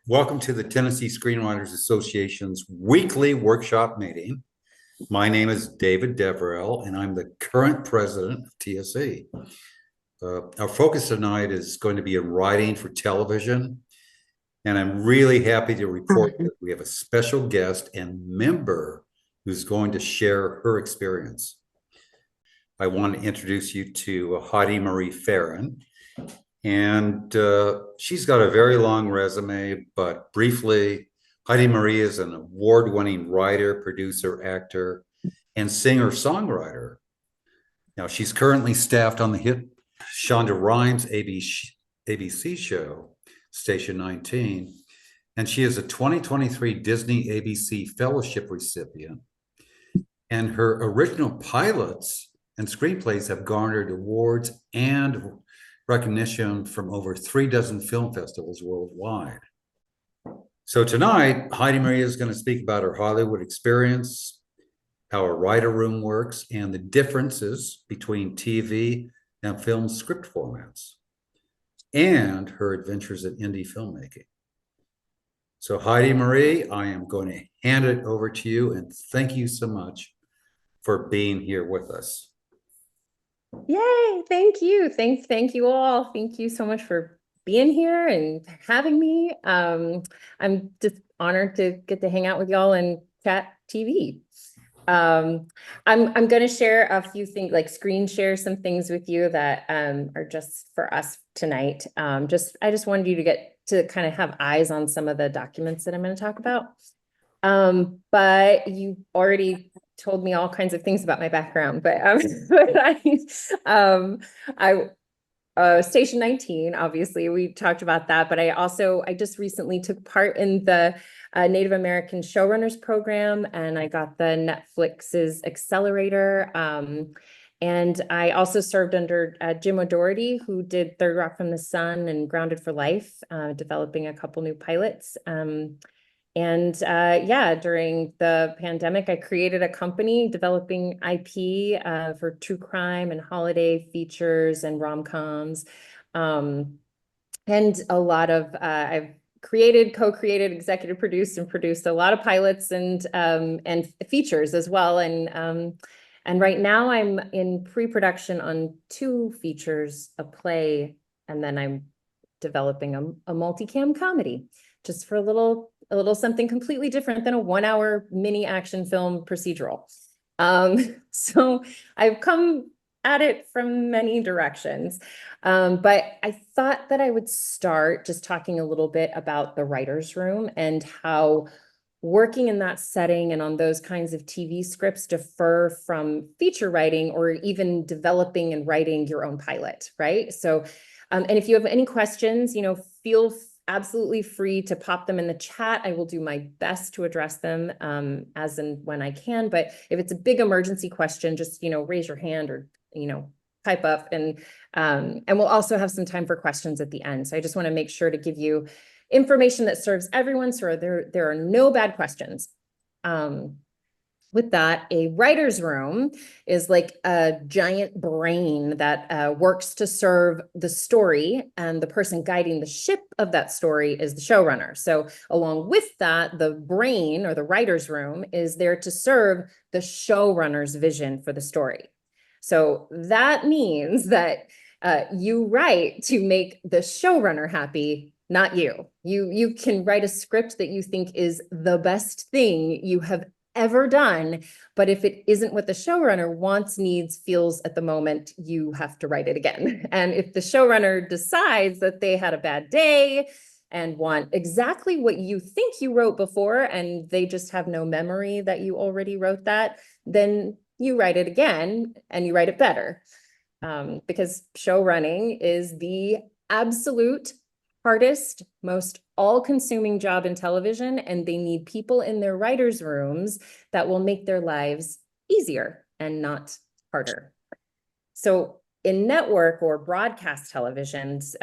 Welcome to the Tennessee Screenwriters Association's weekly workshop meeting. My name is David Deverell, and I'm the current president of TSE. Our focus tonight is going to be in writing for television, and I'm really happy to report that we have a special guest and member who's going to share her experience. I want to introduce you to Heidi-Marie Ferren. And she's got a very long resume, but briefly, Heidi-Marie is an award-winning writer, producer, actor, and singer-songwriter. Now, she's currently staffed on the hit Shonda Rhimes ABC show, Station 19, and she is a 2023 Disney ABC Fellowship recipient. And her original pilots and screenplays have garnered awards and recognition from over 36 film festivals worldwide. So tonight, Heidi-Marie is going to speak about her Hollywood experience, how a writer room works, and the differences between TV and film script formats, and her adventures in indie filmmaking. So Heidi-Marie, I am going to hand it over to you, and thank you so much for being here with us. Yay, thank you. Thank you all. Thank you so much for being here and having me. I'm just honored to get to hang out with y'all and chat TV. I'm going to share a few things, like screen share some things with you that are just for us tonight. I just wanted you to get to kind of have eyes on some of the documents that I'm going to talk about. But you already told me all kinds of things about my background, but Station 19, obviously we talked about that, but I just recently took part in the Native American Showrunners Program, and I got the Netflix's Accelerator. And I also served under Jim O'Doherty, who did Third Rock from the Sun and Grounded for Life, developing a couple new pilots. During the pandemic, I created a company developing IP for true crime and holiday features and rom-coms. And a lot of, I've created, co-created, executive produced, and produced a lot of pilots and features as well. And right now I'm in pre-production on 2 features, a play, and then I'm developing a multicam comedy, just for a little something completely different than a 1-hour mini action film procedural. So I've come at it from many directions. But I thought that I would start just talking a little bit about the writer's room and how working in that setting and on those kinds of TV scripts differ from feature writing or even developing and writing your own pilot, right? So, and if you have any questions, feel absolutely free to pop them in the chat. I will do my best to address them as and when I can. But if it's a big emergency question, just, raise your hand or, pipe up, and we'll also have some time for questions at the end. So I just want to make sure to give you information that serves everyone, so there are no bad questions. With that, a writer's room is like a giant brain that works to serve the story, and the person guiding the ship of that story is the showrunner. So along with that, the brain, or the writer's room, is there to serve the showrunner's vision for the story. So that means that you write to make the showrunner happy, not you. You can write a script that you think is the best thing you have ever done, but if it isn't what the showrunner wants, needs, feels at the moment, you have to write it again. And if the showrunner decides that they had a bad day and want exactly what you think you wrote before, and they just have no memory that you already wrote that, then you write it again and you write it better. Because show running is the absolute hardest, most all-consuming job in television, and they need people in their writers' rooms that will make their lives easier and not harder. So in network or broadcast televisions,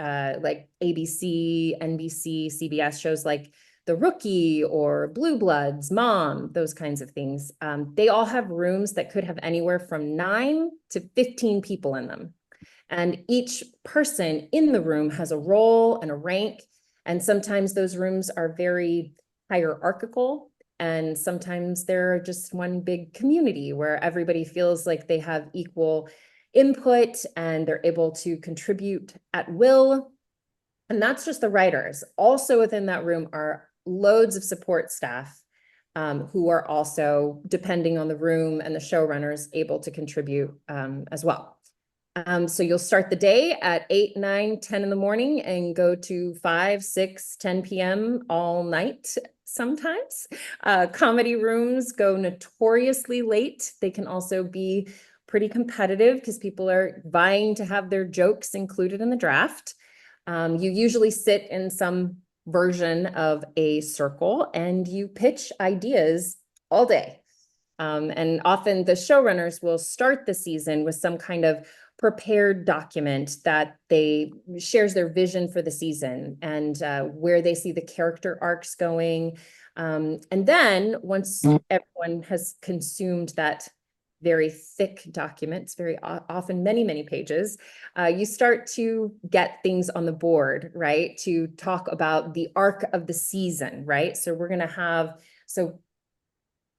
like ABC, NBC, CBS, shows like The Rookie or Blue Bloods, Mom, those kinds of things, they all have rooms that could have anywhere from 9 to 15 people in them. And each person in the room has a role and a rank, And sometimes those rooms are very hierarchical, and sometimes they're just one big community where everybody feels like they have equal input and they're able to contribute at will. And that's just the writers. Also within that room are loads of support staff who are also, depending on the room and the showrunners, able to contribute as well. So you'll start the day at 8, 9, 10 in the morning and go to 5, 6, 10 p.m. all night sometimes. Comedy rooms go notoriously late. They can also be pretty competitive because people are vying to have their jokes included in the draft. You usually sit in some version of a circle and you pitch ideas all day. And often the showrunners will start the season with some kind of prepared document that they shares their vision for the season and where they see the character arcs going. And then once everyone has consumed that very thick document, it's very often many, many pages, you start to get things on the board, right? To talk about the arc of the season, right? So we're going to have, so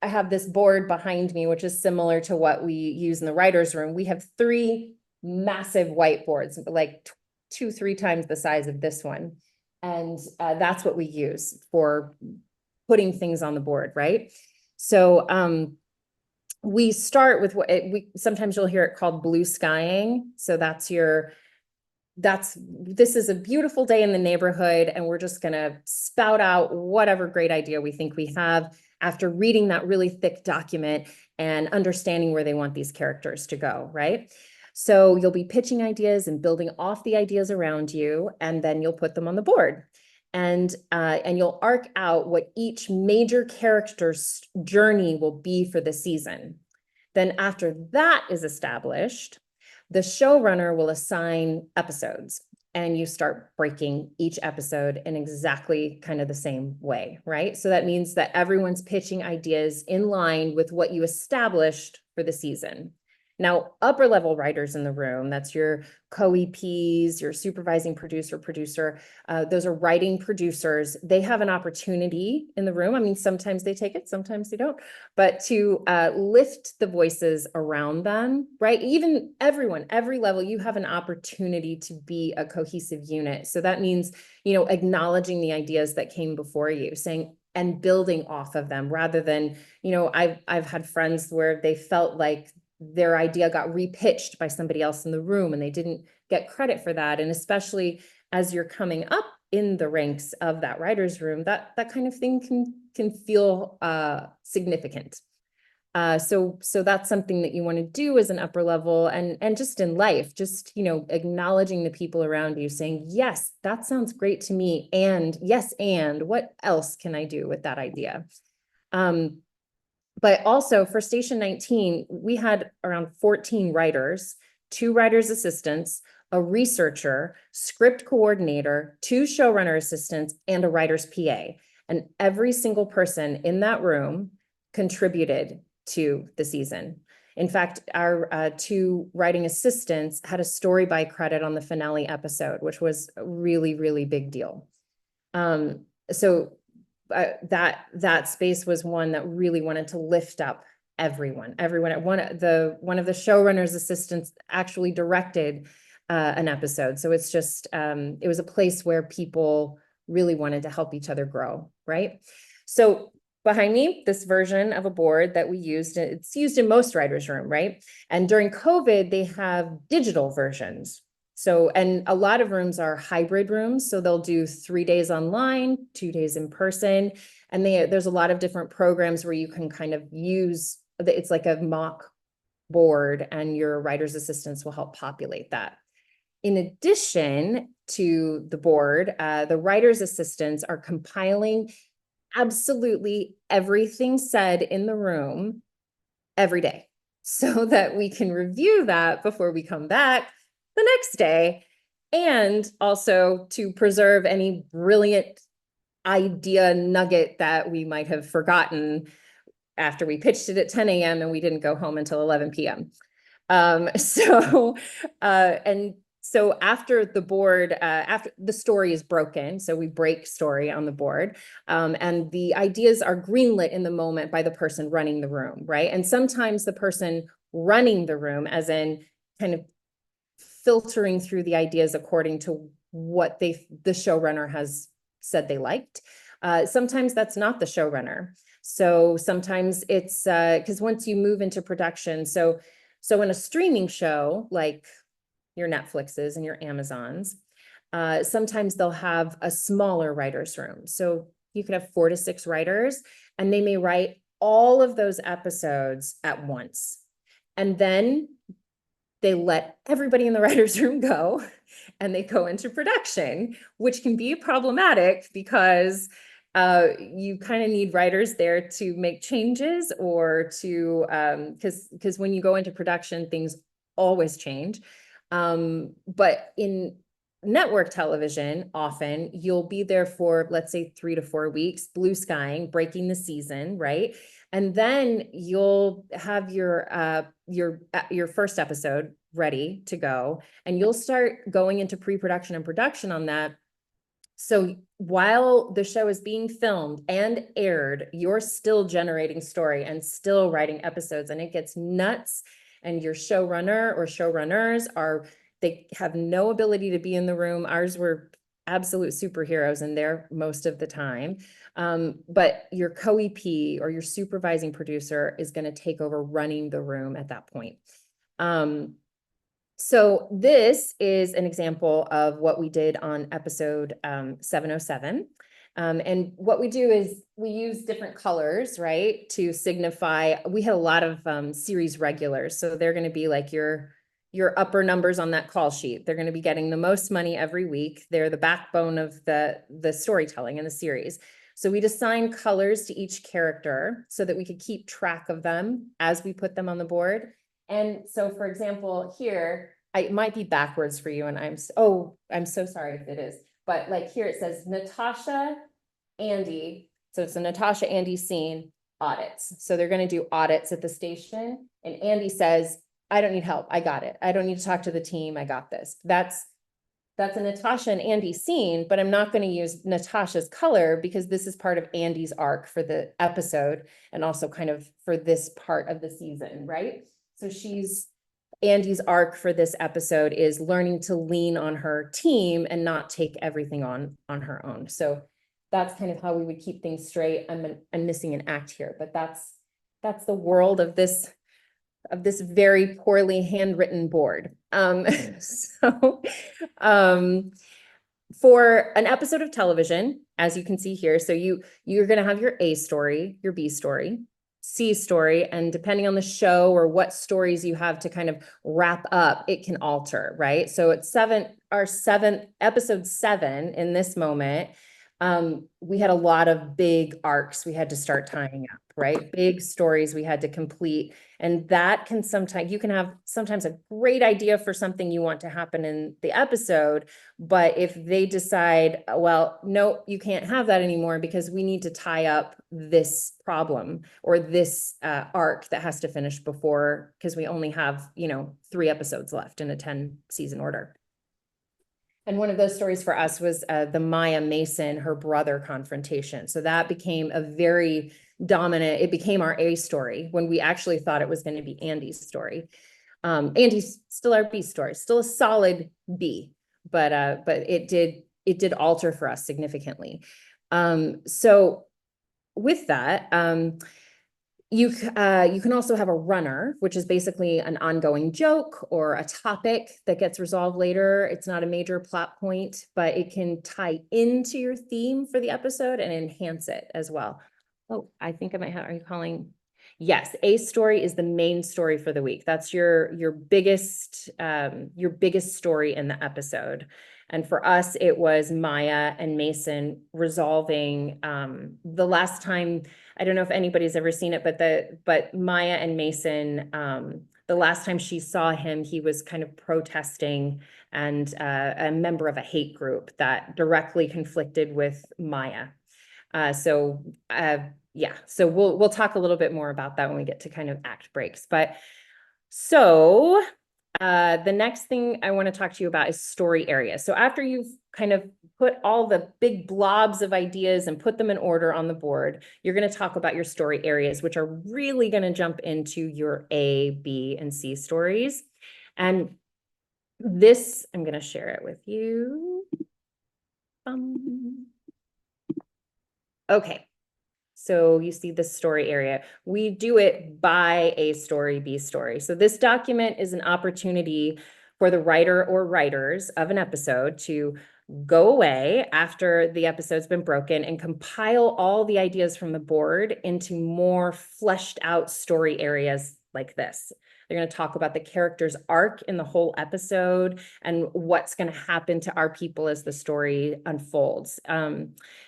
I have this board behind me, which is similar to what we use in the writer's room. We have 3 massive whiteboards, like 2, 3 times the size of this one. And that's what we use for putting things on the board, right? So we start with what sometimes you'll hear it called blue skying. So this is a beautiful day in the neighborhood, and we're just going to spout out whatever great idea we think we have after reading that really thick document and understanding where they want these characters to go, right? So you'll be pitching ideas and building off the ideas around you, and then you'll put them on the board. And you'll arc out what each major character's journey will be for the season. Then after that is established, the showrunner will assign episodes, and you start breaking each episode in exactly kind of the same way, right? So that means that everyone's pitching ideas in line with what you established for the season. Now, upper level writers in the room, that's your co-EPs, your supervising producer, those are writing producers. They have an opportunity in the room. I mean, sometimes they take it, sometimes they don't, but to lift the voices around them, right? Even everyone, every level, you have an opportunity to be a cohesive unit. So that means, acknowledging the ideas that came before you, saying, and building off of them rather than, I've had friends where they felt like their idea got repitched by somebody else in the room and they didn't get credit for that. And especially as you're coming up in the ranks of that writer's room, that kind of thing can feel significant. So that's something that you want to do as an upper level and just in life, just, acknowledging the people around you, saying, yes, that sounds great to me. And yes, and what else can I do with that idea? But also for Station 19, we had around 14 writers, 2 writers' assistants, a researcher, script coordinator, 2 showrunner assistants, and a writer's PA. And every single person in that room contributed to the season. In fact, our 2 writing assistants had a story by credit on the finale episode, which was a really, really big deal. So that space was one that really wanted to lift up everyone. One of the showrunner's assistants actually directed an episode. So it's just, it was a place where people really wanted to help each other grow, right? So behind me, this version of a board that we used, it's used in most writers' room, right? And during COVID, they have digital versions. So, and a lot of rooms are hybrid rooms. So they'll do 3 days online, 2 days in person. And there's a lot of different programs where you can kind of use, it's like a mock board and your writer's assistants will help populate that. In addition to the board, the writer's assistants are compiling absolutely everything said in the room every day so that we can review that before we come back the next day, and also to preserve any brilliant idea nugget that we might have forgotten after we pitched it at 10 a.m. and we didn't go home until 11 p.m. And So after the board, after the story is broken, so we break story on the board, and the ideas are greenlit in the moment by the person running the room, right? And sometimes the person running the room, as in kind of filtering through the ideas according to what the showrunner has said they liked. Sometimes that's not the showrunner. So sometimes it's because once you move into production, so in a streaming show like your Netflixes and your Amazons, sometimes they'll have a smaller writer's room. So you could have 4 to 6 writers, and they may write all of those episodes at once. And then they let everybody in the writer's room go and they go into production, which can be problematic because you kind of need writers there to make changes or to because when you go into production, things always change. But in network television, often you'll be there for, let's say, 3 to 4 weeks, blue skying, breaking the season, right? And then you'll have your first episode ready to go, and you'll start going into pre-production and production on that. So while the show is being filmed and aired, you're still generating story and still writing episodes, and it gets nuts. And your showrunner or showrunners they have no ability to be in the room. Ours were absolute superheroes in there most of the time. But your co-EP or your supervising producer is going to take over running the room at that point. So this is an example of what we did on episode 707. And what we do is we use different colors, right, to signify. We had a lot of series regulars. So they're going to be like your upper numbers on that call sheet. They're going to be getting the most money every week. They're the backbone of the storytelling in the series. So we'd assign colors to each character so that we could keep track of them as we put them on the board. And so, for example, here, it might be backwards for you, and I'm so sorry if it is. But like here it says Natasha, Andy. So it's a Natasha, Andy scene, audits. So they're going to do audits at the station. And Andy says, I don't need help. I got it. I don't need to talk to the team. I got this. That's a Natasha and Andy scene, but I'm not going to use Natasha's color because this is part of Andy's arc for the episode and also kind of for this part of the season, right? So Andy's arc for this episode is learning to lean on her team and not take everything on her own. So that's kind of how we would keep things straight. I'm missing an act here, but that's the world of this very poorly handwritten board. So for an episode of television, as you can see here, so you're going to have your A story, your B story, C story, and depending on the show or what stories you have to kind of wrap up, it can alter, right? So it's episode 7 in this moment. We had a lot of big arcs we had to start tying up, right? Big stories we had to complete. And that can you can have sometimes a great idea for something you want to happen in the episode, but if they decide, well, no, you can't have that anymore because we need to tie up this problem or this arc that has to finish before, because we only have, 3 episodes left in a 10 season order. And one of those stories for us was the Maya Mason, her brother confrontation. So that became a very dominant, it became our A story when we actually thought it was going to be Andy's story. Andy's still our B story, still a solid B, but it did alter for us significantly. So with that, you can also have a runner, which is basically an ongoing joke or a topic that gets resolved later. It's not a major plot point, but it can tie into your theme for the episode and enhance it as well. Oh, I think I might have, are you calling? Yes, A story is the main story for the week. That's your biggest story in the episode. And for us, it was Maya and Mason resolving the last time. I don't know if anybody's ever seen it, but Maya and Mason, the last time she saw him, he was kind of protesting and a member of a hate group that directly conflicted with Maya. So we'll talk a little bit more about that when we get to kind of act breaks. But so The next thing I want to talk to you about is story areas. So after you've kind of put all the big blobs of ideas and put them in order on the board, you're going to talk about your story areas, which are really going to jump into your A, B, and C stories. And this, I'm going to share it with you. Okay. So you see the story area. We do it by A story, B story. So this document is an opportunity for the writer or writers of an episode to go away after the episode's been broken and compile all the ideas from the board into more fleshed out story areas like this. They're going to talk about the character's arc in the whole episode and what's going to happen to our people as the story unfolds.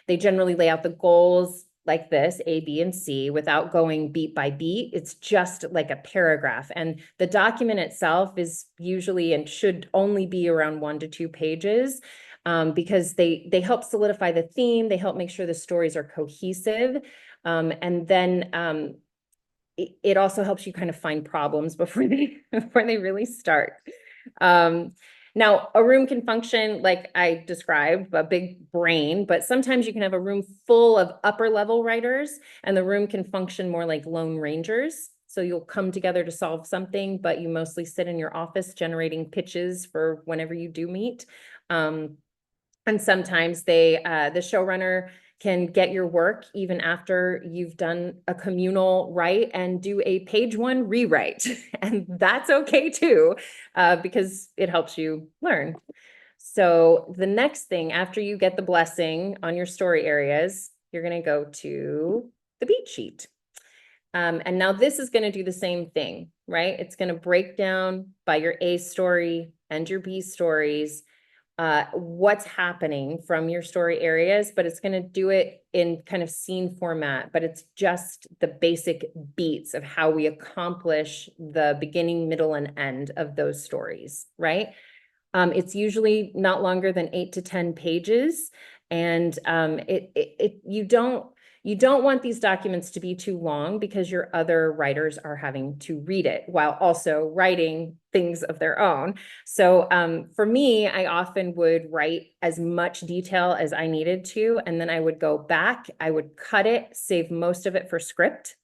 They generally lay out the goals like this, A, B, and C, without going beat by beat. It's just like a paragraph. And the document itself is usually and should only be around 1 to 2 pages, because they help solidify the theme. They help make sure the stories are cohesive. And then it also helps you kind of find problems before they really start. Now, a room can function like I described, a big brain, but sometimes you can have a room full of upper level writers and the room can function more like lone rangers. So you'll come together to solve something, but you mostly sit in your office generating pitches for whenever you do meet. And sometimes the showrunner can get your work even after you've done a communal write and do a page 1 rewrite. And that's okay too, because it helps you learn. So the next thing, after you get the blessing on your story areas, you're going to go to the beat sheet. And now this is going to do the same thing, right? It's going to break down by your A story and your B stories, what's happening from your story areas, but it's going to do it in kind of scene format, but it's just the basic beats of how we accomplish the beginning, middle, and end of those stories, right? It's usually not longer than 8 to 10 pages. And you don't want these documents to be too long because your other writers are having to read it while also writing things of their own. So for me, I often would write as much detail as I needed to, and then I would go back, I would cut it, save most of it for script,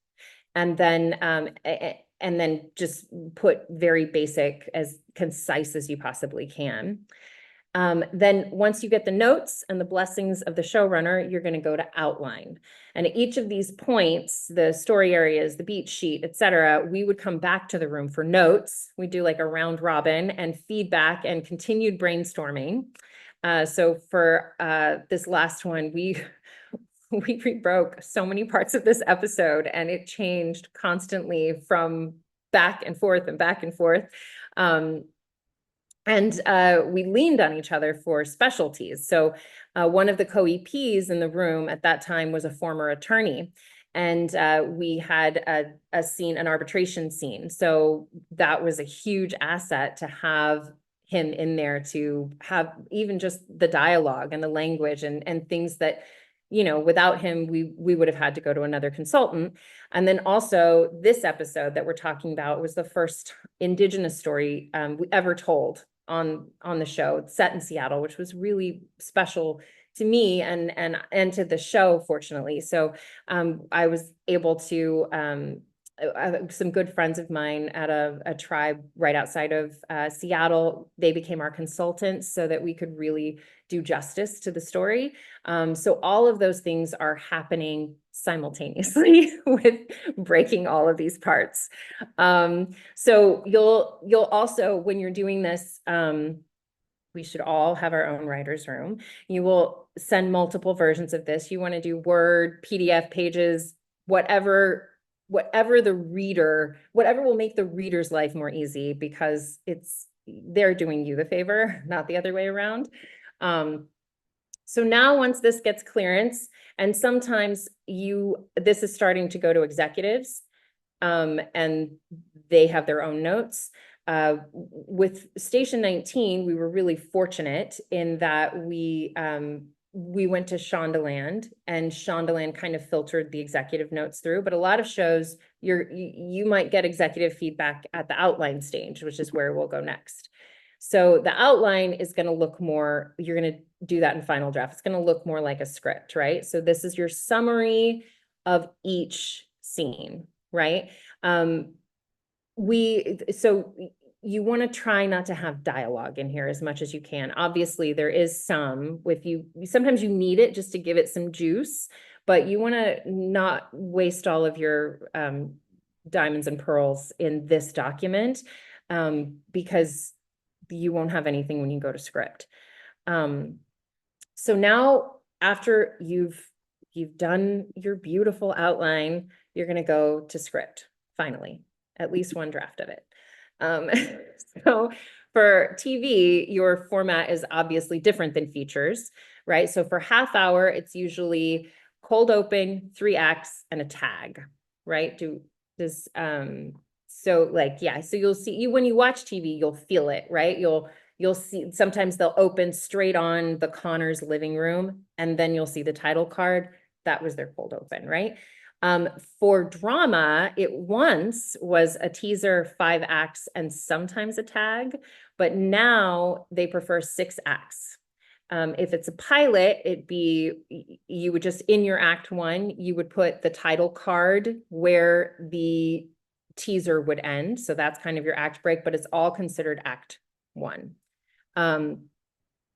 and then just put very basic, as concise as you possibly can. Then once you get the notes and the blessings of the showrunner, you're going to go to outline. And at each of these points, the story areas, the beat sheet, etc., we would come back to the room for notes. We do like a round robin and feedback and continued brainstorming. So for this last one, we rebroke so many parts of this episode, and it changed constantly from back and forth and back and forth. And we leaned on each other for specialties. So one of the co-EPs in the room at that time was a former attorney. And we had a scene, an arbitration scene. So that was a huge asset to have him in there, to have even just the dialogue and the language and things that, you know, without him, we would have had to go to another consultant. And then also this episode that we're talking about was the first Indigenous story we ever told on the show, set in Seattle, which was really special to me and to the show, fortunately. So I was able to some good friends of mine at a tribe right outside of Seattle. They became our consultants so that we could really do justice to the story. So all of those things are happening simultaneously with breaking all of these parts. So you'll also, when you're doing this, we should all have our own writer's room. You will send multiple versions of this. You want to do Word, PDF pages, whatever the reader, whatever will make the reader's life more easy, because they're doing you the favor, not the other way around. So now once this gets clearance, and sometimes this is starting to go to executives, and they have their own notes. With Station 19, we were really fortunate in that we we went to Shondaland, and Shondaland kind of filtered the executive notes through. But a lot of shows, you might get executive feedback at the outline stage, which is where we'll go next. So the outline is going to look more, you're going to do that in final draft. It's going to look more like a script, right? So this is your summary of each scene, right? So you want to try not to have dialogue in here as much as you can. Obviously, there is some with you. Sometimes you need it just to give it some juice, but you want to not waste all of your diamonds and pearls in this document, because you won't have anything when you go to script. So now, after you've done your beautiful outline, you're going to go to script, finally, at least one draft of it. So for TV, your format is obviously different than features, right? So for half hour, it's usually cold open, 3 acts, and a tag, right? So like, yeah, so you'll see, when you watch TV, you'll feel it, right? You'll see, sometimes they'll open straight on the Connors living room, and then you'll see the title card. That was their cold open, right? For drama, it once was a teaser, 5 acts, and sometimes a tag, but now they prefer 6 acts. If it's a pilot, you would just, in your act 1, you would put the title card where the teaser would end. So that's kind of your act break, but it's all considered act 1.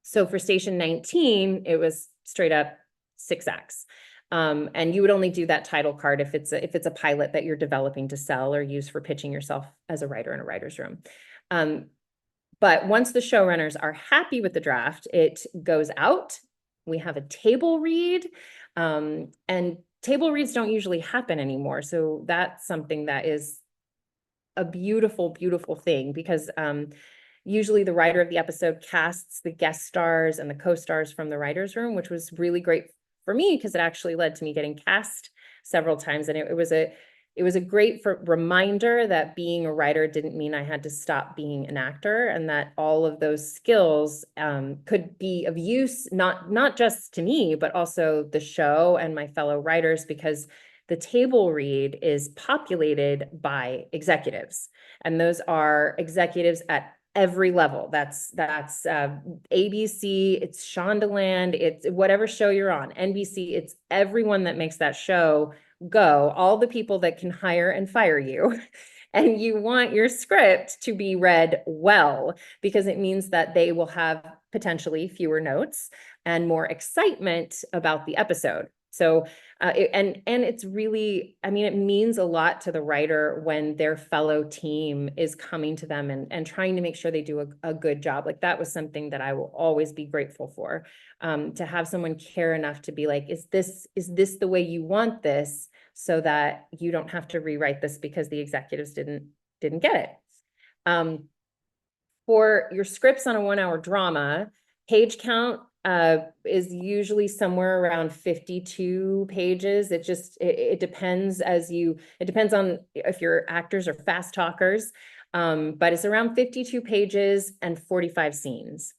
So for station 19, it was straight up 6 acts. And you would only do that title card if it's a pilot that you're developing to sell or use for pitching yourself as a writer in a writer's room. But once the showrunners are happy with the draft, it goes out. We have a table read, and table reads don't usually happen anymore. So that's something that is a beautiful, beautiful thing, because usually the writer of the episode casts the guest stars and the co-stars from the writer's room, which was really great for me because it actually led to me getting cast several times. And it was a great reminder that being a writer didn't mean I had to stop being an actor, and that all of those skills could be of use, not just to me, but also the show and my fellow writers, because the table read is populated by executives, and those are executives at every level. That's ABC, it's Shondaland, it's whatever show you're on, NBC, it's everyone that makes that show go, all the people that can hire and fire you. And you want your script to be read well, because it means that they will have potentially fewer notes and more excitement about the episode. So and it's really, I mean, it means a lot to the writer when their fellow team is coming to them and trying to make sure they do a good job. Like, that was something that I will always be grateful for, to have someone care enough to be like, is this the way you want this, so that you don't have to rewrite this because the executives didn't get it. For your scripts on a 1-hour drama, page count is usually somewhere around 52 pages. It depends on if your actors are fast talkers, but it's around 52 pages and 45 scenes.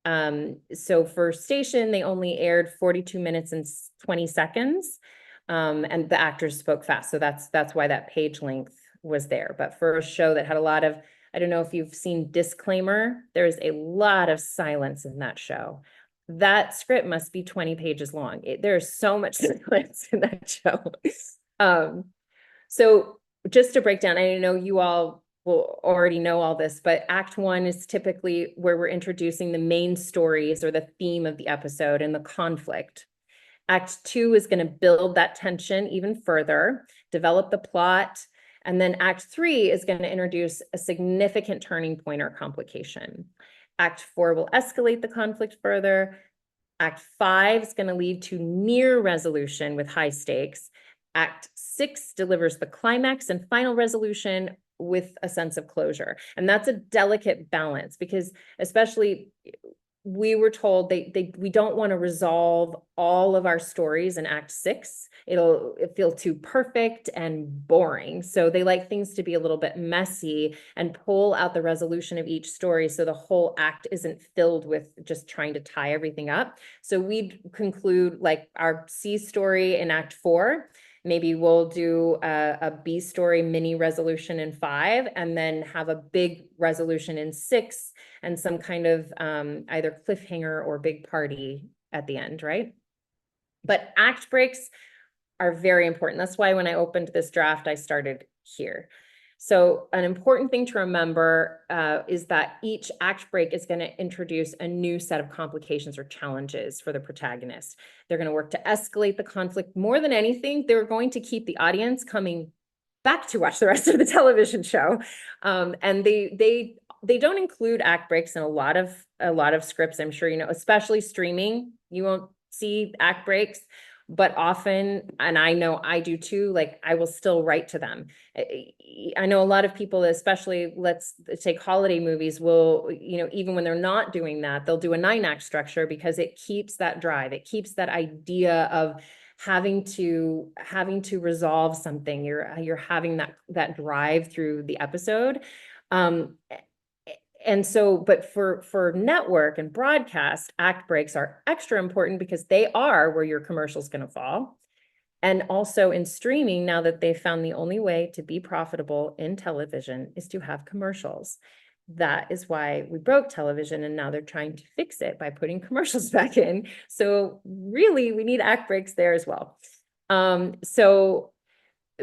So for station, they only aired 42 minutes and 20 seconds, and the actors spoke fast. So that's why that page length was there. But for a show that had a lot of, I don't know if you've seen Disclaimer, there's a lot of silence in that show. That script must be 20 pages long. There's so much silence in that show. So just to break down, I know you all will already know all this, but Act 1 is typically where we're introducing the main stories or the theme of the episode and the conflict. Act 2 is going to build that tension even further, develop the plot, and then Act 3 is going to introduce a significant turning point or complication. Act 4 will escalate the conflict further. Act 5 is going to lead to near resolution with high stakes. Act 6 delivers the climax and final resolution with a sense of closure. And that's a delicate balance, because especially we were told we don't want to resolve all of our stories in Act 6. It'll feel too perfect and boring. So they like things to be a little bit messy and pull out the resolution of each story so the whole act isn't filled with just trying to tie everything up. So we'd conclude like our C story in Act 4. Maybe we'll do a B story mini resolution in 5, and then have a big resolution in 6, and some kind of either cliffhanger or big party at the end, right? But act breaks are very important. That's why when I opened this draft, I started here. So an important thing to remember is that each act break is going to introduce a new set of complications or challenges for the protagonist. They're going to work to escalate the conflict. More than anything, they're going to keep the audience coming back to watch the rest of the television show. And they don't include act breaks in a lot of scripts. I'm sure you know, especially streaming, you won't see act breaks. But often, and I know I do too, like I will still write to them. I know a lot of people, especially let's take holiday movies, will, you know, even when they're not doing that, they'll do a 9-act structure because it keeps that drive. It keeps that idea of having to resolve something. You're having that drive through the episode. And so, but for network and broadcast, act breaks are extra important because they are where your commercial's going to fall. And also in streaming, now that they've found the only way to be profitable in television is to have commercials. That is why we broke television, and now they're trying to fix it by putting commercials back in. So really, we need act breaks there as well. So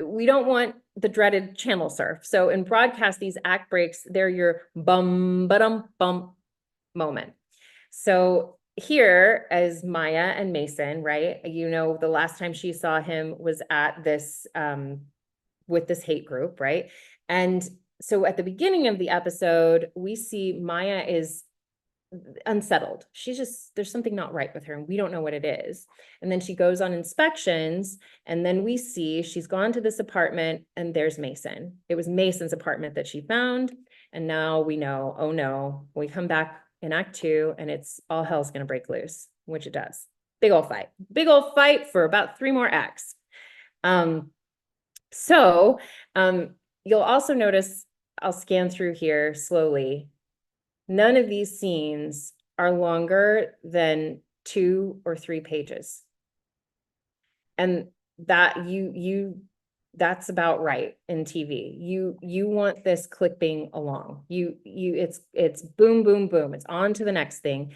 we don't want the dreaded channel surf. So in broadcast, these act breaks, they're your bum, ba-dum, bum moment. So here as Maya and Mason, right? You know, the last time she saw him was at this, with this hate group, right? And so at the beginning of the episode, we see Maya is unsettled. There's something not right with her and we don't know what it is. And then she goes on inspections, and then we see she's gone to this apartment and there's Mason. It was Mason's apartment that she found. And now we know, oh no, we come back in Act 2 and it's all hell's going to break loose, which it does. Big old fight for about 3 more acts. You'll also notice, I'll scan through here slowly. None of these scenes are longer than 2 or 3 pages. And that that's about right in TV. You want this clipping along. It's boom, boom, boom. It's on to the next thing.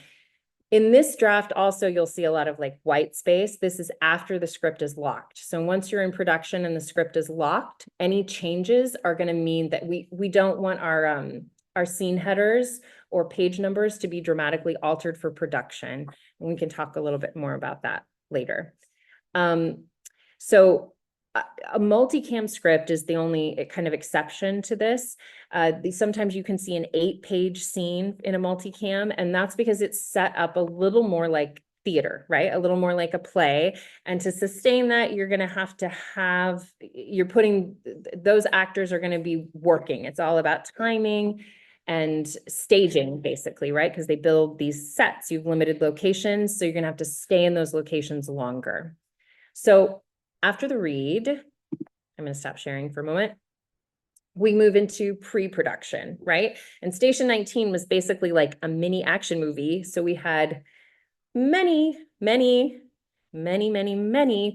In this draft, also, you'll see a lot of like white space. This is after the script is locked. So once you're in production and the script is locked, any changes are going to mean that we don't want our scene headers or page numbers to be dramatically altered for production. And we can talk a little bit more about that later. So a multicam script is the only kind of exception to this. Sometimes you can see an 8-page scene in a multicam, and that's because it's set up a little more like theater, right? A little more like a play. And to sustain that, you're going to have, those actors are going to be working. It's all about timing and staging, basically, right? Because they build these sets, you've limited locations, so you're going to have to stay in those locations longer. So after the read, I'm going to stop sharing for a moment. We move into pre-production, right? And Station 19 was basically like a mini action movie. So we had many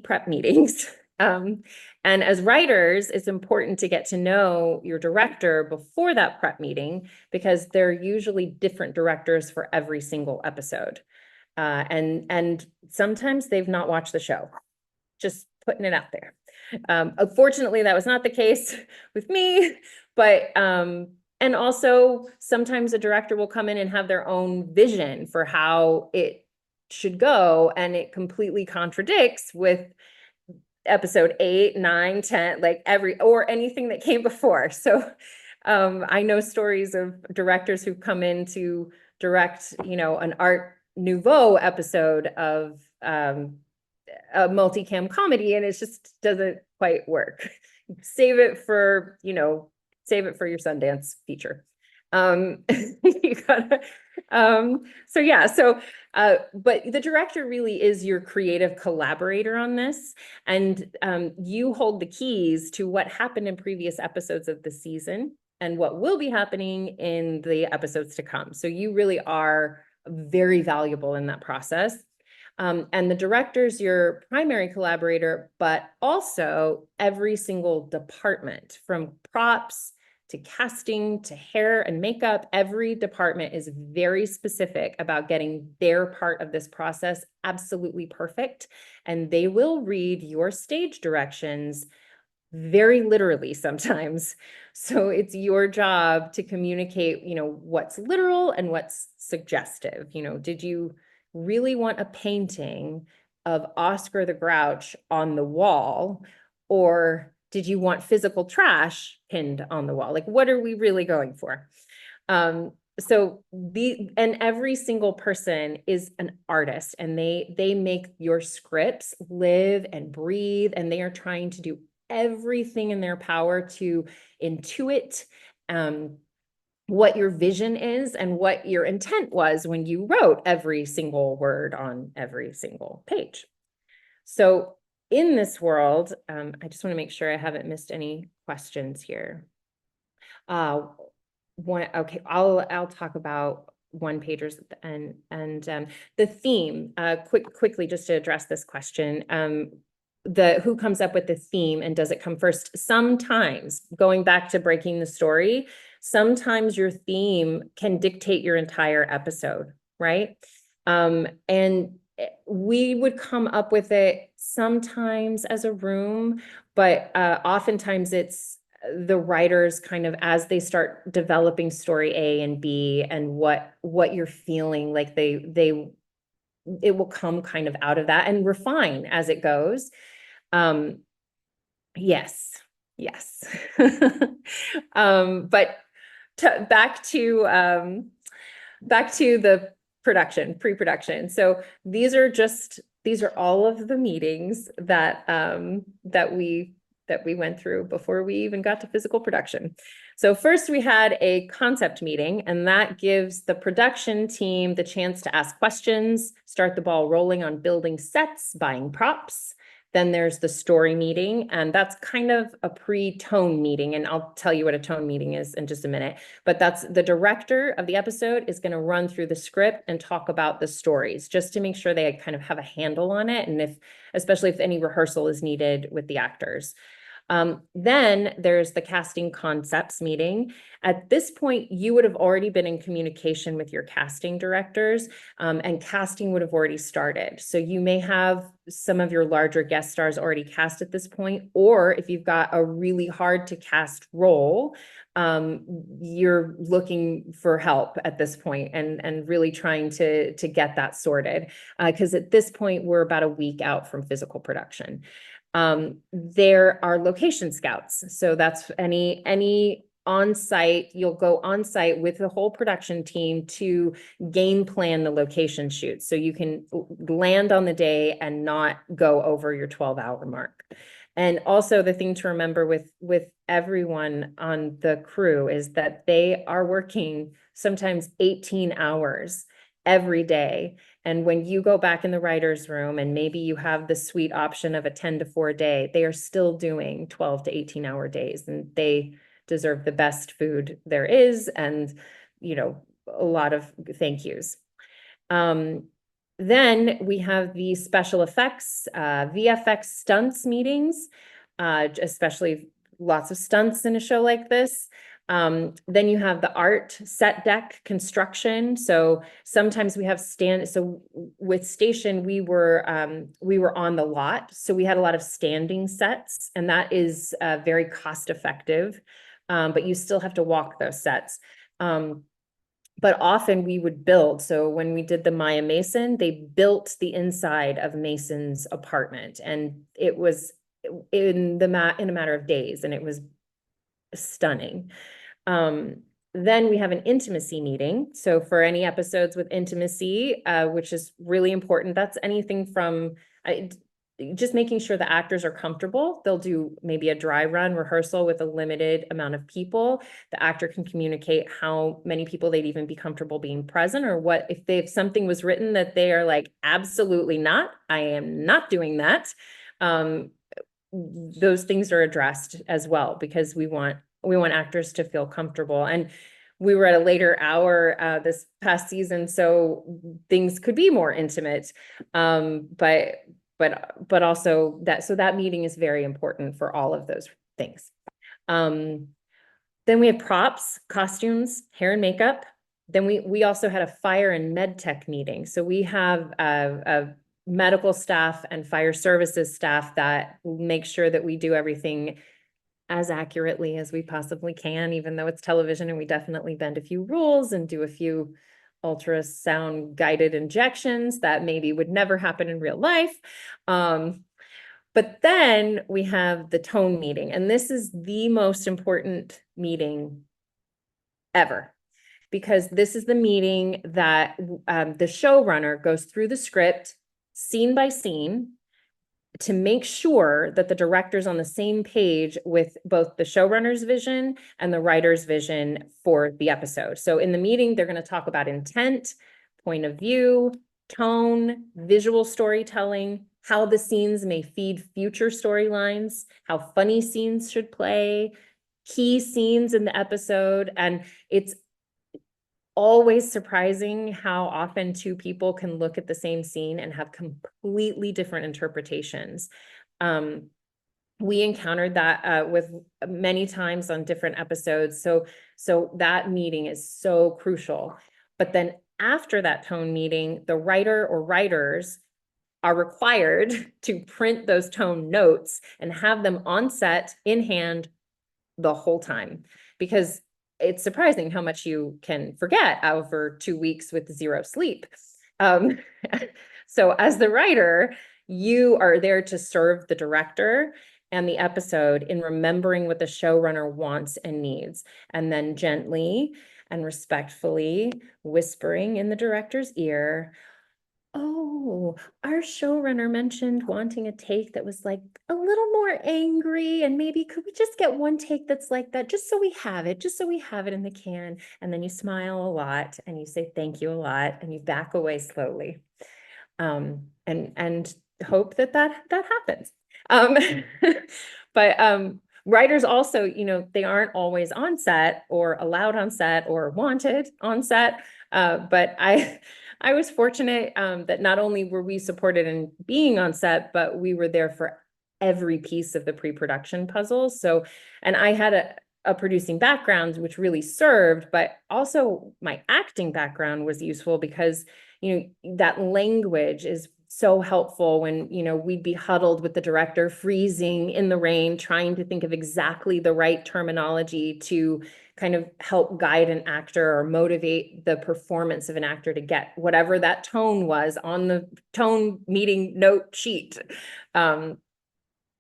prep meetings. And as writers, it's important to get to know your director before that prep meeting, because they're usually different directors for every single episode. And sometimes they've not watched the show. Just putting it out there. Unfortunately, that was not the case with me, but and also sometimes a director will come in and have their own vision for how it should go, and it completely contradicts with episode 8, 9, 10, like or anything that came before. So I know stories of directors who've come in to direct, an Art Nouveau episode of a multicam comedy, and it just doesn't quite work. Save it for your Sundance feature. You So yeah, but the director really is your creative collaborator on this, and you hold the keys to what happened in previous episodes of the season and what will be happening in the episodes to come. So you really are very valuable in that process. And the director's your primary collaborator, but also every single department, from props to casting to hair and makeup, every department is very specific about getting their part of this process absolutely perfect. And they will read your stage directions very literally sometimes. So it's your job to communicate, what's literal and what's suggestive. Did you really want a painting of Oscar the Grouch on the wall, or did you want physical trash pinned on the wall? Like, what are we really going for? And every single person is an artist, and they make your scripts live and breathe, and they are trying to do everything in their power to intuit what your vision is and what your intent was when you wrote every single word on every single page. So in this world, I just want to make sure I haven't missed any questions here. Okay, I'll talk about one pagers and the theme. Quickly, just to address this question. Who comes up with the theme and does it come first? Sometimes, going back to breaking the story, sometimes your theme can dictate your entire episode, right? And we would come up with it sometimes as a room, but oftentimes it's the writers kind of, as they start developing story A and B and what you're feeling, like it will come kind of out of that and refine as it goes. Yes. But back to the pre-production. So these are all of the meetings that we went through before we even got to physical production. So first we had a concept meeting, and that gives the production team the chance to ask questions, start the ball rolling on building sets, buying props. Then there's the story meeting, and that's kind of a pre-tone meeting, and I'll tell you what a tone meeting is in just a minute. But that's the director of the episode is going to run through the script and talk about the stories, just to make sure they kind of have a handle on it, and especially if any rehearsal is needed with the actors. Then there's the casting concepts meeting. At this point, you would have already been in communication with your casting directors, and casting would have already started. So you may have some of your larger guest stars already cast at this point, or if you've got a really hard to cast role, you're looking for help at this point and really trying to get that sorted. Because at this point, we're about a week out from physical production. There are location scouts. So that's any on-site, you'll go on-site with the whole production team to game plan the location shoot. So you can land on the day and not go over your 12-hour mark. And also the thing to remember with everyone on the crew is that they are working sometimes 18 hours every day. And when you go back in the writer's room and maybe you have the sweet option of a 10 to 4 day, they are still doing 12 to 18-hour days, and they deserve the best food there is and, a lot of thank yous. Then we have the special effects, VFX stunts meetings, especially lots of stunts in a show like this. Then you have the art, set deck, construction. So sometimes we have so with Station, we were on the lot. So we had a lot of standing sets, and that is very cost effective. But you still have to walk those sets. But often we would build. So when we did the Maya Mason, they built the inside of Mason's apartment, and it was in a matter of days, and it was stunning. Then we have an intimacy meeting. So for any episodes with intimacy, which is really important, that's anything from just making sure the actors are comfortable. They'll do maybe a dry run rehearsal with a limited amount of people. The actor can communicate how many people they'd even be comfortable being present, or what if something was written that they are like, absolutely not, I am not doing that. Those things are addressed as well, because we want actors to feel comfortable. And we were at a later hour this past season, so things could be more intimate. But also that meeting is very important for all of those things. Then we have props, costumes, hair and makeup. Then we also had a fire and med tech meeting. So we have a medical staff and fire services staff that make sure that we do everything as accurately as we possibly can, even though it's television, and we definitely bend a few rules and do a few ultrasound guided injections that maybe would never happen in real life. But then we have the tone meeting, and this is the most important meeting ever, because this is the meeting that the showrunner goes through the script scene by scene to make sure that the director's on the same page with both the showrunner's vision and the writer's vision for the episode. So in the meeting, they're going to talk about intent, point of view, tone, visual storytelling, how the scenes may feed future storylines, how funny scenes should play, key scenes in the episode. And it's always surprising how often two people can look at the same scene and have completely different interpretations. We encountered that with many times on different episodes. So that meeting is so crucial. But then after that tone meeting, the writer or writers are required to print those tone notes and have them on set in hand the whole time, because it's surprising how much you can forget over 2 weeks with 0 sleep. So as the writer, you are there to serve the director and the episode in remembering what the showrunner wants and needs, and then gently and respectfully whispering in the director's ear, "Oh, our showrunner mentioned wanting a take that was like a little more angry, and maybe could we just get one take that's like that, just so we have it in the can." And then you smile a lot and you say thank you a lot and you back away slowly. And hope that happens. But writers also, they aren't always on set or allowed on set or wanted on set. But I was fortunate that not only were we supported in being on set, but we were there for every piece of the pre-production puzzle. So, and I had a producing background, which really served, but also my acting background was useful because, that language is so helpful when, we'd be huddled with the director, freezing in the rain, trying to think of exactly the right terminology to kind of help guide an actor or motivate the performance of an actor to get whatever that tone was on the tone meeting note sheet.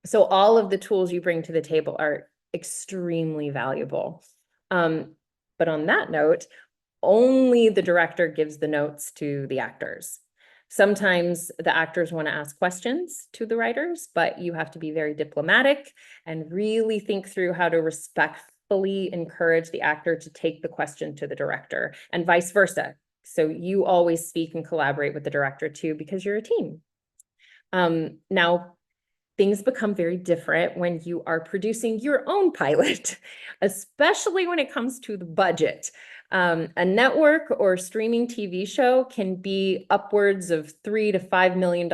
So all of the tools you bring to the table are extremely valuable. But on that note, only the director gives the notes to the actors. Sometimes the actors want to ask questions to the writers, but you have to be very diplomatic and really think through how to respectfully encourage the actor to take the question to the director, and vice versa. So you always speak and collaborate with the director too, because you're a team. Now, things become very different when you are producing your own pilot, especially when it comes to the budget. A network or streaming TV show can be upwards of $3 to $5 million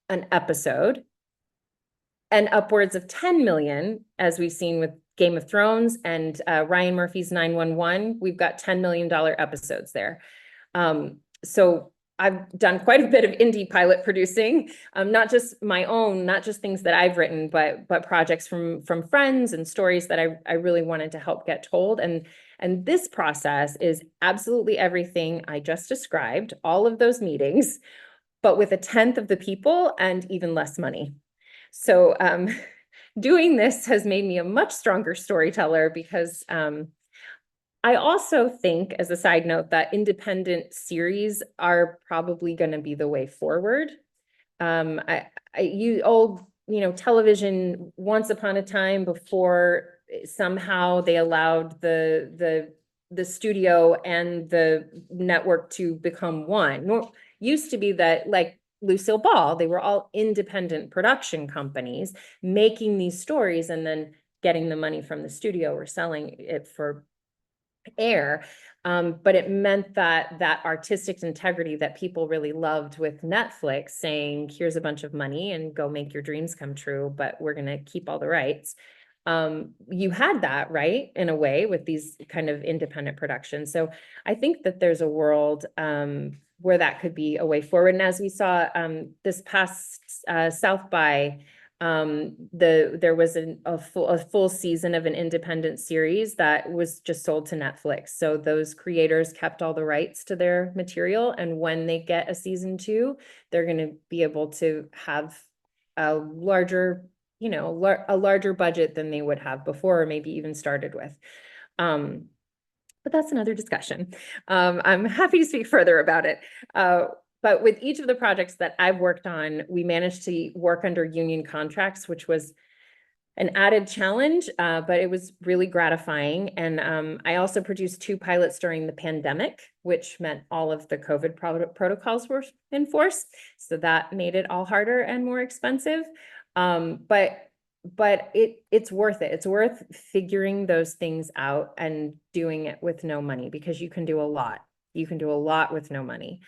an episode, and upwards of 10 million, as we've seen with Game of Thrones and Ryan Murphy's 911. We've got $10 million episodes there. So I've done quite a bit of indie pilot producing, not just my own, not just things that I've written, but projects from friends and stories that I really wanted to help get told. And this process is absolutely everything I just described, all of those meetings, but with 1/10 of the people and even less money. So doing this has made me a much stronger storyteller, because I also think, as a side note, that independent series are probably going to be the way forward. Television once upon a time before somehow they allowed the studio and the network to become one. Used to be that, like Lucille Ball, they were all independent production companies making these stories and then getting the money from the studio or selling it for air. But it meant that that artistic integrity that people really loved with Netflix saying, here's a bunch of money and go make your dreams come true, but we're going to keep all the rights. You had that, right, in a way, with these kind of independent productions. So I think that there's a world where that could be a way forward. And as we saw this past South by, there was a full season of an independent series that was just sold to Netflix. So those creators kept all the rights to their material, and when they get a season 2, they're going to be able to have a larger, a larger budget than they would have before, or maybe even started with. But that's another discussion. I'm happy to speak further about it. But with each of the projects that I've worked on, we managed to work under union contracts, which was an added challenge, but it was really gratifying. And I also produced 2 pilots during the pandemic, which meant all of the COVID protocols were enforced. So that made it all harder and more expensive. But it's worth it. It's worth figuring those things out and doing it with no money, because you can do a lot. You can do a lot with no money.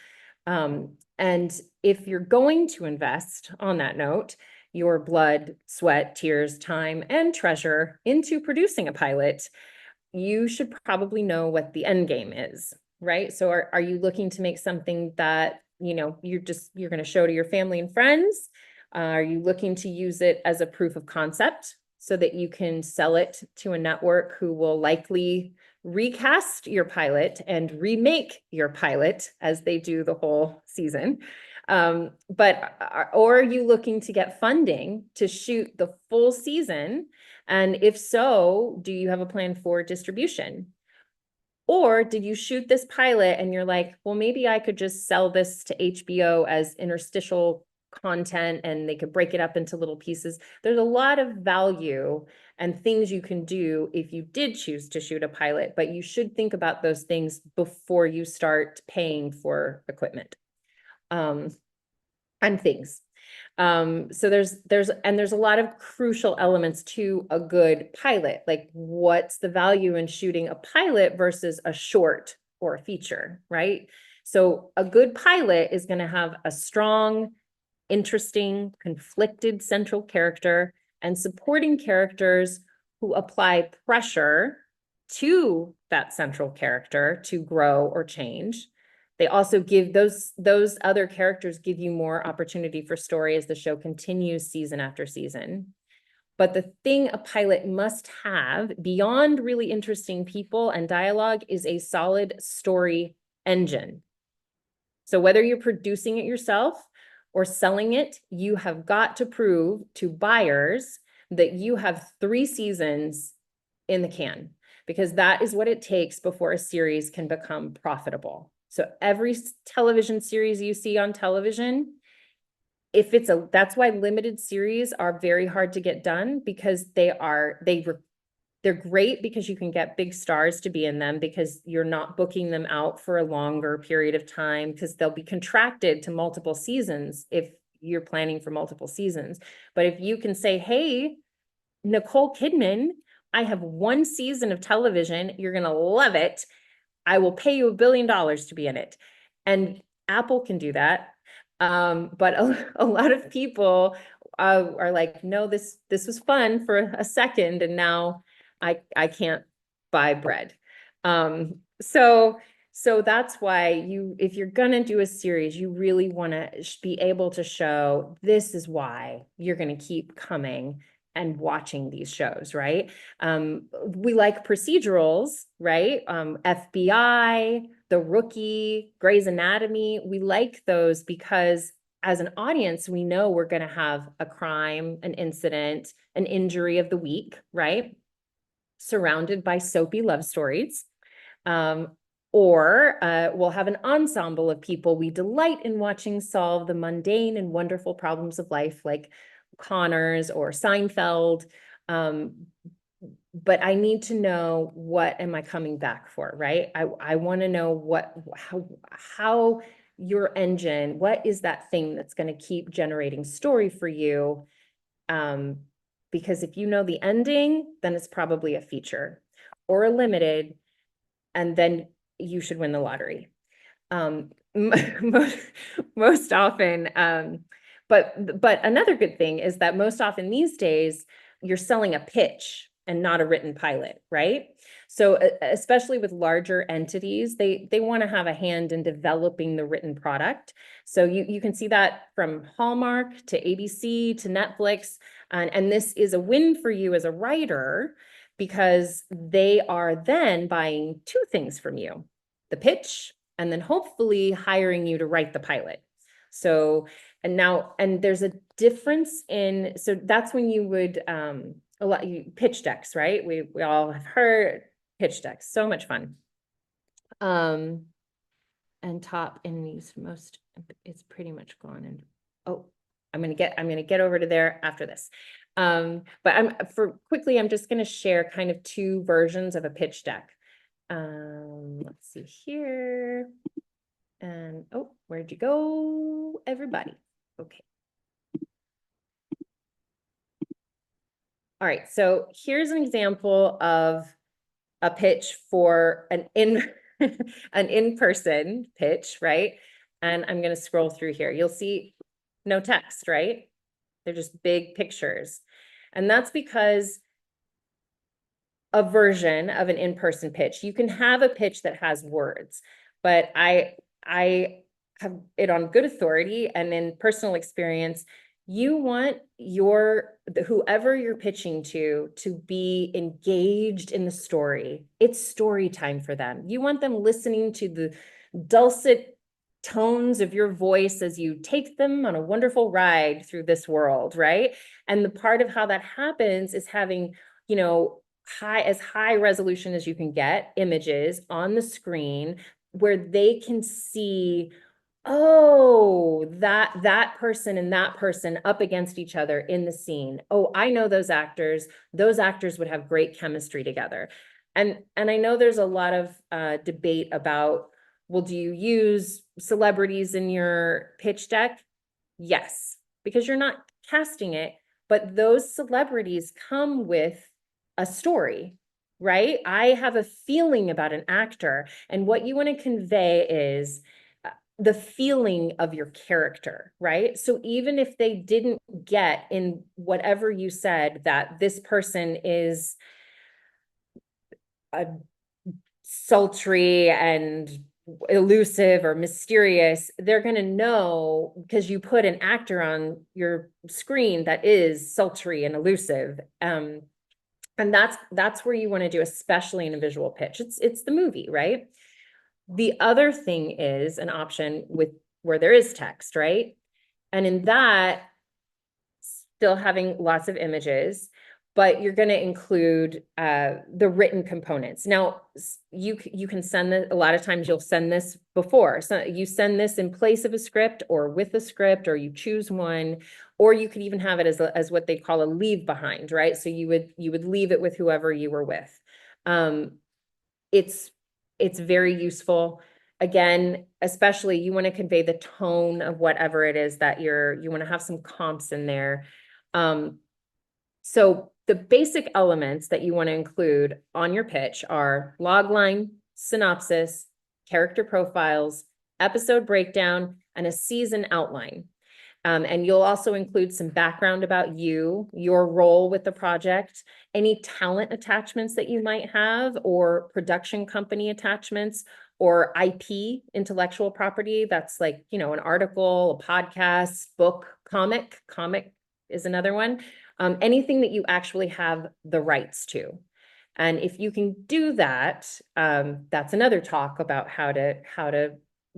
And if you're going to invest, on that note, your blood, sweat, tears, time, and treasure into producing a pilot, you should probably know what the end game is, right? So are you looking to make something that, you're going to show to your family and friends? Are you looking to use it as a proof of concept so that you can sell it to a network who will likely recast your pilot and remake your pilot as they do the whole season? Or are you looking to get funding to shoot the full season? And if so, do you have a plan for distribution? Or did you shoot this pilot and you're like, well, maybe I could just sell this to HBO as interstitial content and they could break it up into little pieces? There's a lot of value and things you can do if you did choose to shoot a pilot, but you should think about those things before you start paying for equipment and things. So there's a lot of crucial elements to a good pilot. Like, what's the value in shooting a pilot versus a short or a feature, right? So a good pilot is going to have a strong, interesting, conflicted central character and supporting characters who apply pressure to that central character to grow or change. They also give those other characters give you more opportunity for story as the show continues season after season. But the thing a pilot must have beyond really interesting people and dialogue is a solid story engine. So whether you're producing it yourself or selling it, you have got to prove to buyers that you have 3 seasons in the can, because that is what it takes before a series can become profitable. So every television series you see on television, that's why limited series are very hard to get done, because they're great because you can get big stars to be in them, because you're not booking them out for a longer period of time, because they'll be contracted to multiple seasons if you're planning for multiple seasons. But if you can say, hey, Nicole Kidman, I have 1 season of television, you're going to love it, I will pay you $1 billion to be in it. And Apple can do that. But a lot of people are like, no, this was fun for a second, and now I can't buy bread. So that's why if you're gonna do a series, you really want to be able to show this is why you're going to keep coming and watching these shows, right? We like procedurals, right? FBI, The Rookie, Grey's Anatomy. We like those because as an audience, we know we're going to have a crime, an incident, an injury of the week, right? Surrounded by soapy love stories. Or we'll have an ensemble of people we delight in watching solve the mundane and wonderful problems of life, like Connors or Seinfeld. But I need to know, what am I coming back for, right? I want to know how your engine, what is that thing that's going to keep generating story for you? Because if you know the ending, then it's probably a feature or a limited, and then you should win the lottery. Most often, but another good thing is that most often these days, you're selling a pitch and not a written pilot, right? So especially with larger entities, they want to have a hand in developing the written product. So you can see that from Hallmark to ABC to Netflix, and this is a win for you as a writer, because they are then buying two things from you: the pitch, and then hopefully hiring you to write the pilot. So, and there's a difference in, so that's when you would, pitch decks, right? We all have heard pitch decks, so much fun. And top enemies most, it's pretty much gone. And oh, I'm gonna get over to there after this. But I'm just gonna share kind of two versions of a pitch deck. Let's see here. And oh, where'd you go, everybody? Okay. All right, so here's an example of a pitch for an in-person pitch, right? And I'm going to scroll through here. You'll see no text, right? They're just big pictures. And that's because a version of an in-person pitch, you can have a pitch that has words, but I have it on good authority and in personal experience, you want whoever you're pitching to be engaged in the story. It's story time for them. You want them listening to the dulcet tones of your voice as you take them on a wonderful ride through this world, right? And the part of how that happens is having, high resolution as you can get images on the screen where they can see, oh, that person and that person up against each other in the scene. Oh, I know those actors. Those actors would have great chemistry together. And I know there's a lot of debate about, well, do you use celebrities in your pitch deck? Yes, because you're not casting it, but those celebrities come with a story, right? I have a feeling about an actor, and what you want to convey is the feeling of your character, right? So even if they didn't get in whatever you said that this person is a sultry and elusive or mysterious, they're going to know because you put an actor on your screen that is sultry and elusive. And that's where you want to do, especially in a visual pitch. It's the movie, right? The other thing is an option with where there is text, right? And in that, still having lots of images, but you're going to include the written components. Now, you can send this, a lot of times you'll send this before. So you send this in place of a script or with a script, or you choose one, or you could even have it as what they call a leave behind, right? So you would leave it with whoever you were with. It's very useful. Again, especially you want to convey the tone of whatever it is that you want to have some comps in there. So the basic elements that you want to include on your pitch are logline, synopsis, character profiles, episode breakdown, and a season outline. And you'll also include some background about you, your role with the project, any talent attachments that you might have, or production company attachments, or IP, intellectual property. That's like, an article, a podcast, book, comic is another one. Anything that you actually have the rights to. And if you can do that, that's another talk about how to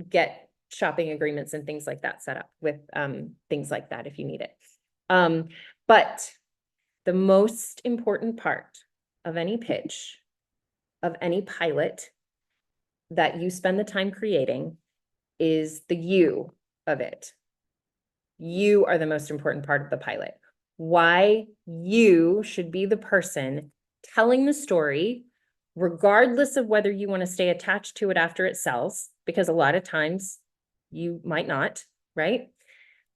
get shopping agreements and things like that set up with things like that if you need it. But the most important part of any pitch, of any pilot, that you spend the time creating is the you of it. You are the most important part of the pilot. Why you should be the person telling the story, regardless of whether you want to stay attached to it after it sells, because a lot of times you might not, right?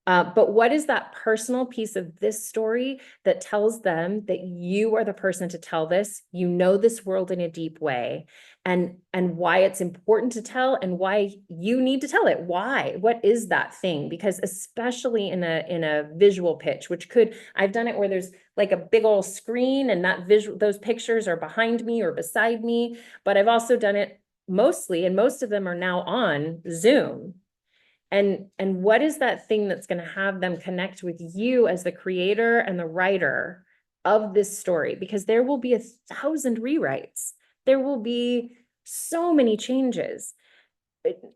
But what is that personal piece of this story that tells them that you are the person to tell this? You know this world in a deep way, and why it's important to tell, and why you need to tell it. Why? What is that thing? Because especially in a visual pitch, which could, I've done it where there's like a big old screen and that visual, those pictures are behind me or beside me. But I've also done it mostly, and most of them are now on Zoom. And what is that thing that's going to have them connect with you as the creator and the writer of this story? Because there will be 1,000 rewrites. There will be so many changes,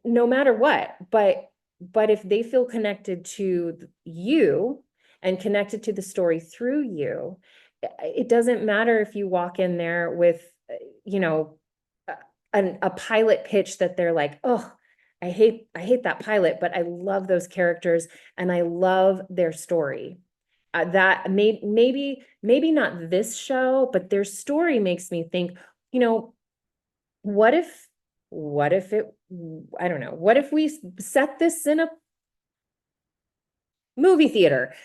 no matter what. But if they feel connected to you and connected to the story through you, it doesn't matter if you walk in there with, you know, a pilot pitch that they're like, oh, I hate that pilot, but I love those characters and I love their story. That maybe not this show, but their story makes me think, you know, what if it, I don't know, what if we set this in a movie theater?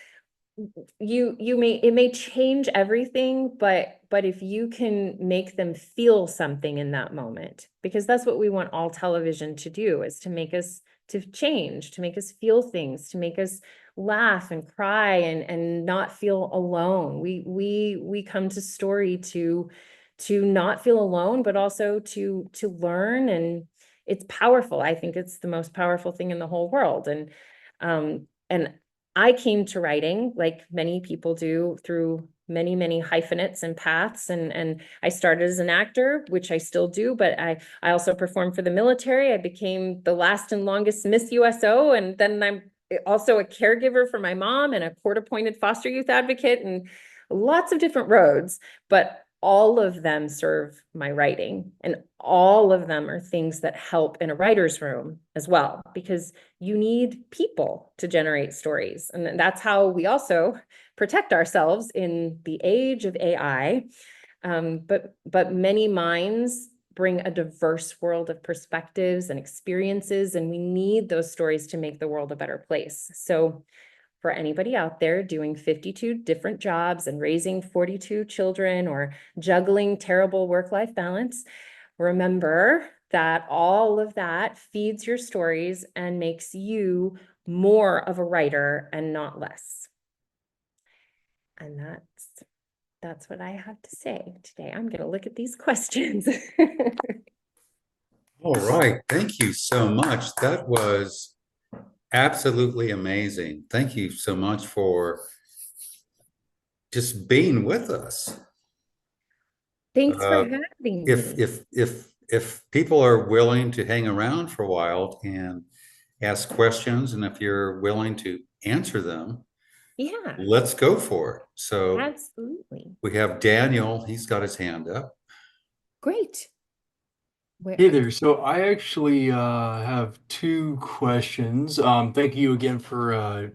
It may change everything, but if you can make them feel something in that moment, because that's what we want all television to do, is to make us, to change, to make us feel things, to make us laugh and cry and not feel alone. We come to story to not feel alone, but also to learn, and it's powerful. I think it's the most powerful thing in the whole world. And I came to writing, like many people do, through many hyphenates and paths. And I started as an actor, which I still do, but I also performed for the military. I became the last and longest Miss USO. And then I'm also a caregiver for my mom and a court-appointed foster youth advocate, and lots of different roads. But all of them serve my writing, and all of them are things that help in a writer's room as well, because you need people to generate stories. And that's how we also protect ourselves in the age of AI. But many minds bring a diverse world of perspectives and experiences, and we need those stories to make the world a better place. So for anybody out there doing 52 different jobs and raising 42 children, or juggling terrible work-life balance, remember that all of that feeds your stories and makes you more of a writer and not less. And that's what I have to say today. I'm going to look at these questions. All right, thank you so much. That was absolutely amazing. Thank you so much for just being with us. Thanks for Uh, having if me. if people are willing to hang around for a while and ask questions, and if you're willing to answer them, Yeah, let's go for it. So absolutely. we have Daniel. He's got his hand up. Great. Where, Hey there. So I actually have two questions. Thank you again for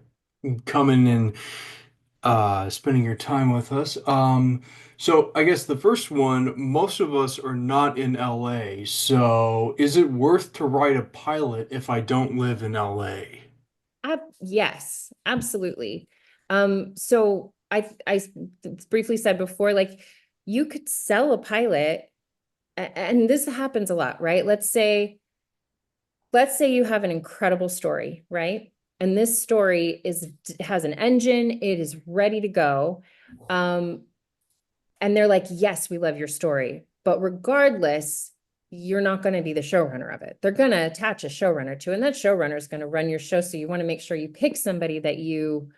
coming and spending your time with us. So I guess the first one, most of us are not in LA. So is it worth to write a pilot if I don't live in LA? yes, absolutely. So I briefly said before, like, you could sell a pilot, and this happens a lot, right? Let's say you have an incredible story, right? And this story has an engine, it is ready to go. And they're like, yes, we love your story. But regardless, you're not going to be the showrunner of it. They're going to attach a showrunner to it, and that showrunner is going to run your show. So you want to make sure you pick somebody that you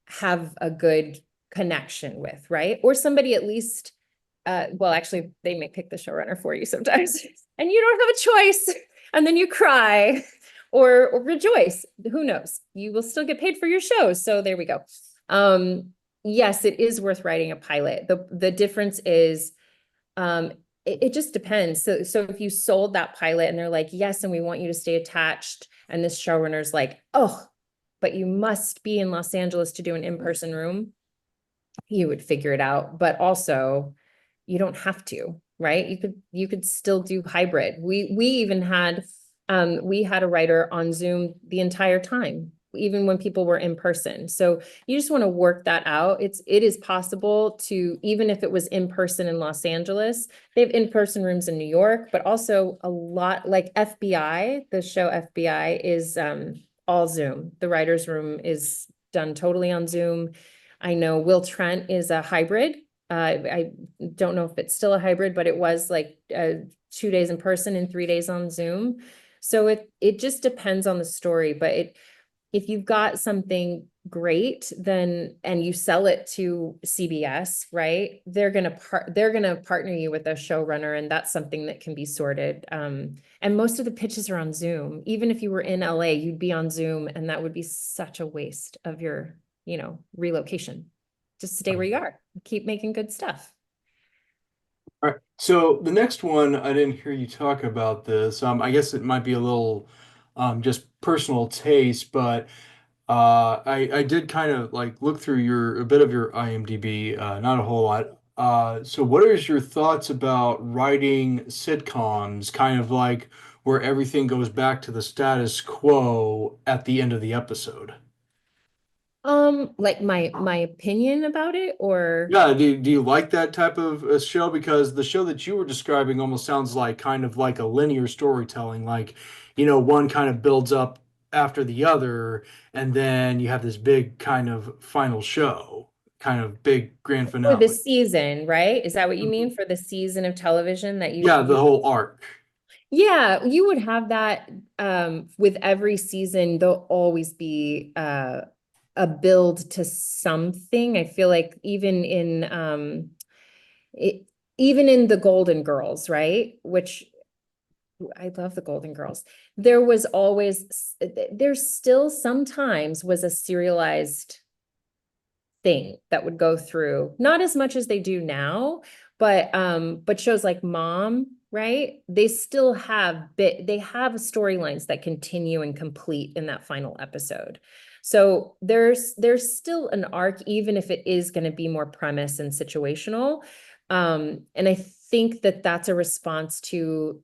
have a good connection with, right? Or somebody at least, well, actually, they may pick the showrunner for you sometimes, and you don't have a choice. And then you cry or rejoice. Who knows? You will still get paid for your shows. So there we go. Yes, it is worth writing a pilot. The difference is, it just depends. So if you sold that pilot and they're like, yes, and we want you to stay attached, and this showrunner's like, oh, but you must be in Los Angeles to do an in-person room, you would figure it out. But also, you don't have to, right? You could still do hybrid. We even had we had a writer on Zoom the entire time, even when people were in person. So you just want to work that out. It is possible to, even if it was in person in Los Angeles, they have in-person rooms in New York, but also a lot like FBI, the show FBI is all Zoom. The writer's room is done totally on Zoom. I know Will Trent is a hybrid. I don't know if it's still a hybrid, but it was like 2 days in person and 3 days on Zoom. So it just depends on the story, but if you've got something great, then, and you sell it to CBS, right? They're gonna partner you with a showrunner, and that's something that can be sorted. And most of the pitches are on Zoom. Even if you were in LA, you'd be on Zoom, and that would be such a waste of your, relocation. Just stay where you are. Keep making good stuff. All right. So the next one, I didn't hear you talk about this. I guess it might be a little just personal taste, but I did kind of like look through a bit of your IMDb, not a whole lot. So what is your thoughts about writing sitcoms, kind of like where everything goes back to the status quo at the end of the episode? Like my opinion about it, or Yeah, do you like that type of show? Because the show that you were describing almost sounds like kind of like a linear storytelling, like, one kind of builds up after the other, and then you have this big kind of final show, kind of big grand for the finale. season, right? Is that what you Mhm. mean, for the season of television that Yeah, the whole arc. yeah, you would have that with every season. There'll always be a build to something. I feel like it, even in the Golden Girls, right? Which I love the Golden Girls. There was always, there's still sometimes was a serialized thing that would go through, not as much as they do now, but shows like Mom, right? They have storylines that continue and complete in that final episode. So there's still an arc, even if it is going to be more premise and situational. And I think that that's a response to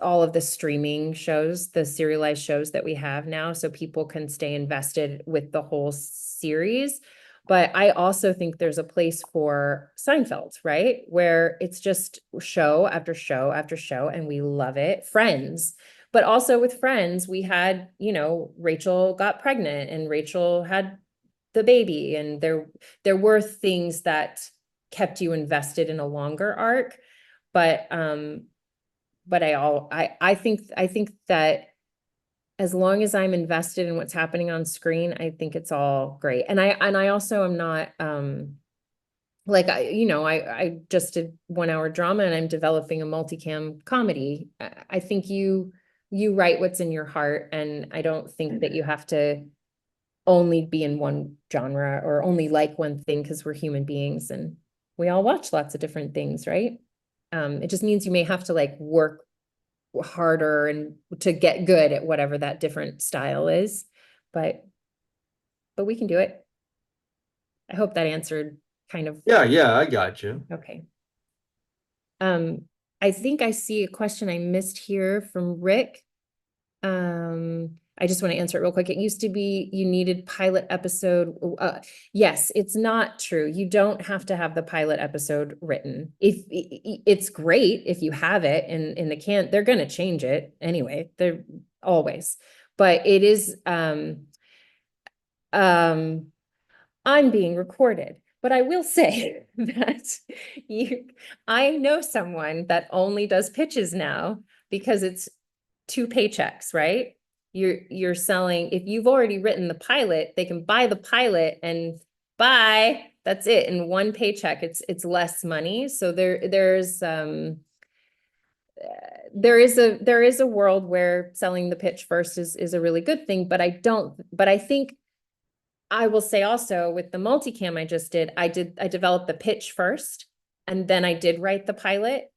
all of the streaming shows, the serialized shows that we have now, so people can stay invested with the whole series. But I also think there's a place for Seinfeld, right? Where it's just show after show after show, and we love it. Friends. But also with Friends, we had, Rachel got pregnant and Rachel had the baby, and there were things that kept you invested in a longer arc. But I think that as long as I'm invested in what's happening on screen, I think it's all great. And I also am not like I just did 1 hour drama, and I'm developing a multicam comedy. I think you write what's in your heart, and I don't think that you have to only be in one genre or only like one thing, because we're human beings and we all watch lots of different things, right? It just means you may have to like work harder and to get good at whatever that different style is, but we can do it. I hope that answered kind of. Yeah, yeah, I got you. Okay. I think I see a question I missed here from Rick. I just want to answer it real quick. It used to be you needed pilot episode. Yes, it's not true. You don't have to have the pilot episode written. If it's great if you have it in the can, they're going to change it anyway. They're always, but it is, I'm being recorded, but I will say that I know someone that only does pitches now because it's 2 paychecks, right? You're selling, if you've already written the pilot, they can buy the pilot and buy, that's it. In 1 paycheck, it's less money. So there is a world where selling the pitch first is a really good thing, but I think I will say also with the multicam I developed the pitch first, and then I did write the pilot.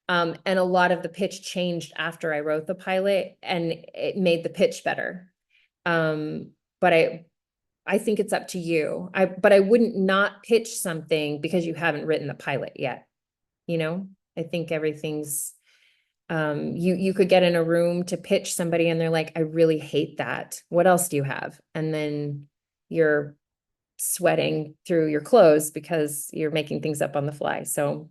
And a lot of the pitch changed after I wrote the pilot, and it made the pitch better. But I think it's up to you. But I wouldn't not pitch something because you haven't written the pilot yet. You know, I think everything's, you could get in a room to pitch somebody and they're like, I really hate that. What else do you have? And then you're sweating through your clothes because you're making things up on the fly. So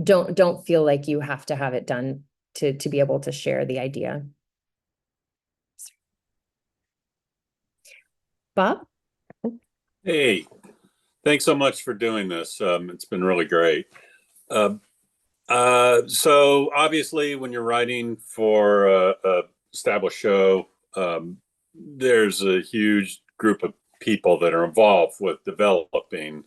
don't feel like you have to have it done to be able to share the idea. Bob? Hey, thanks so much for doing this. It's been really great. So obviously when you're writing for a established show, there's a huge group of people that are involved with developing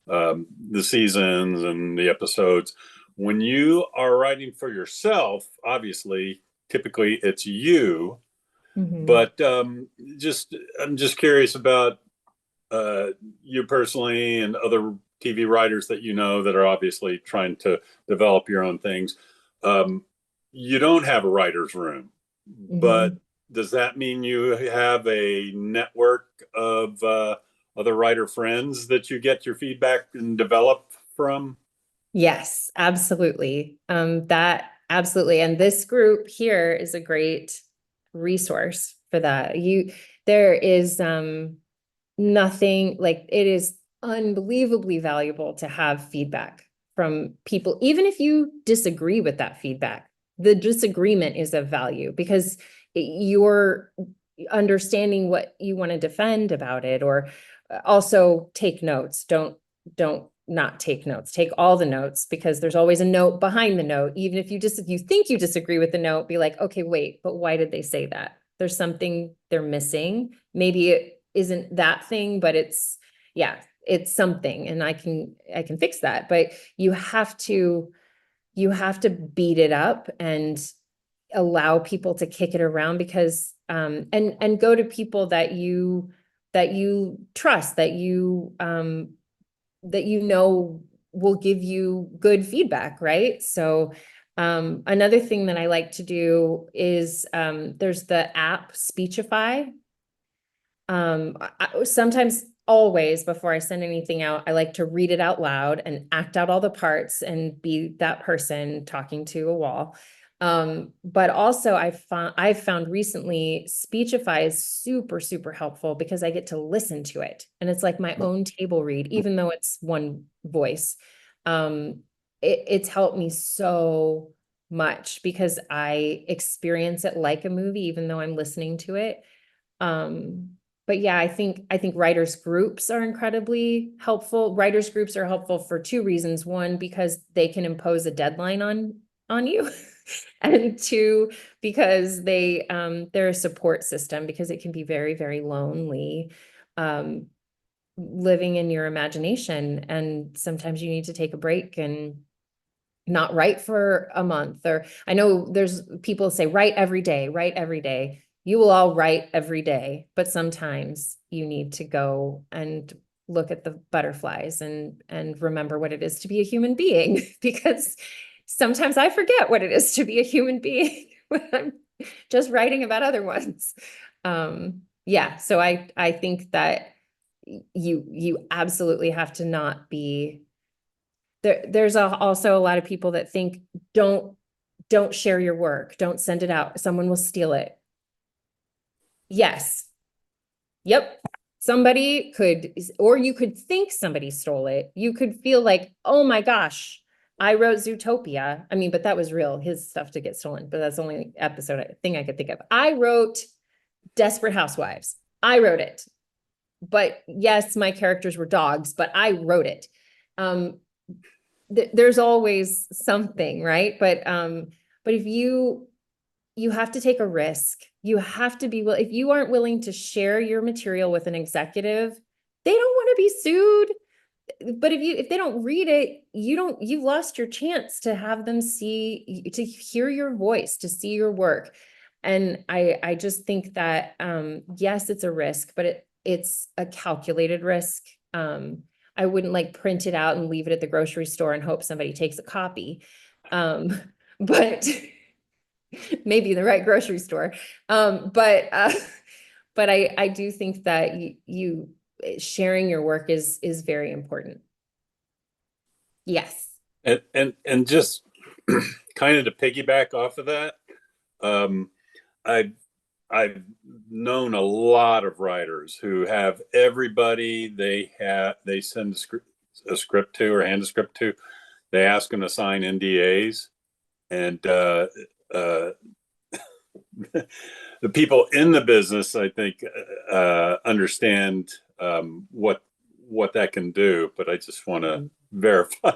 the seasons and the episodes. When you are writing for yourself, obviously, typically it's you, but I'm just curious about you personally and other TV writers that you know that are obviously trying to develop your own things. You don't have a writer's room, but does that mean you have a network of other writer friends that you get your feedback and develop from? Yes, absolutely. That absolutely. And this group here is a great resource for that. There is nothing like, it is unbelievably valuable to have feedback from people, even if you disagree with that feedback. The disagreement is of value because you're understanding what you want to defend about it, or also take notes. Don't not take notes. Take all the notes, because there's always a note behind the note. Even if you think you disagree with the note, be like, okay, wait, but why did they say that? There's something they're missing. Maybe it isn't that thing, but it's something, and I can fix that. But you have to beat it up and allow people to kick it around, because and go to people that you trust, that you know will give you good feedback, right? So another thing that I like to do is there's the app Speechify. Sometimes, always, before I send anything out, I like to read it out loud and act out all the parts and be that person talking to a wall. But also I've found recently Speechify is super, super helpful because I get to listen to it. And it's like my own table read, even though it's one voice. It's helped me so much because I experience it like a movie, even though I'm listening to it. But yeah, I think writers groups are incredibly helpful. Writers groups are helpful for two reasons. One, because they can impose a deadline on you. And two, because they're a support system, because it can be very, very lonely living in your imagination. And sometimes you need to take a break and not write for a month. Or I know there's people say, write every day, write every day. You will all write every day, but sometimes you need to go and look at the butterflies and remember what it is to be a human being, because sometimes I forget what it is to be a human being when I'm just writing about other ones. Yeah, so I think that you absolutely have to not be there. There's also a lot of people that think, don't share your work, don't send it out, someone will steal it. Yes. Yep. Somebody could, or you could think somebody stole it. You could feel like, oh my gosh, I wrote Zootopia. I mean, but that was real, his stuff to get stolen, but that's the only thing I could think of. I wrote Desperate Housewives. I wrote it. But yes, my characters were dogs, but I wrote it. There's always something, right? But if you have to take a risk. You have to be if you aren't willing to share your material with an executive, they don't want to be sued. But if they don't read it, you've lost your chance to have them to hear your voice, to see your work. And I just think that yes, it's a risk, but it's a calculated risk. I wouldn't like print it out and leave it at the grocery store and hope somebody takes a copy. But maybe the right grocery store. But I do think that you sharing your work is very important. Yes. And just kind of to piggyback off of that, I've I've known a lot of writers who have everybody they send a script to or hand a script to, they ask them to sign NDAs, and uh, the people in the business, I think, understand what that can do. But I just want to verify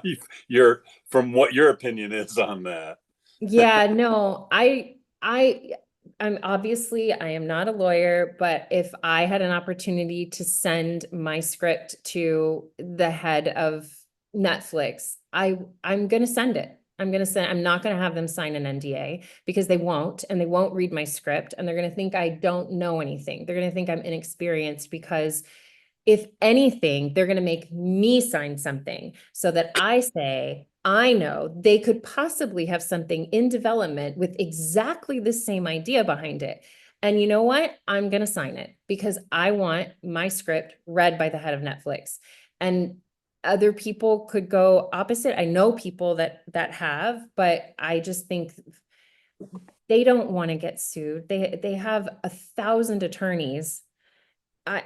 from what your opinion is on that. Yeah, no, I'm obviously I am not a lawyer, but if I had an opportunity to send my script to the head of Netflix, I'm gonna send it. I'm not gonna have them sign an NDA because they won't, and they won't read my script, and they're gonna think I don't know anything. They're gonna think I'm inexperienced because if anything, they're going to make me sign something so that I say, I know they could possibly have something in development with exactly the same idea behind it. And you know what? I'm going to sign it because I want my script read by the head of Netflix. And other people could go opposite. I know people that have, but I just think they don't want to get sued. They have 1,000 attorneys. I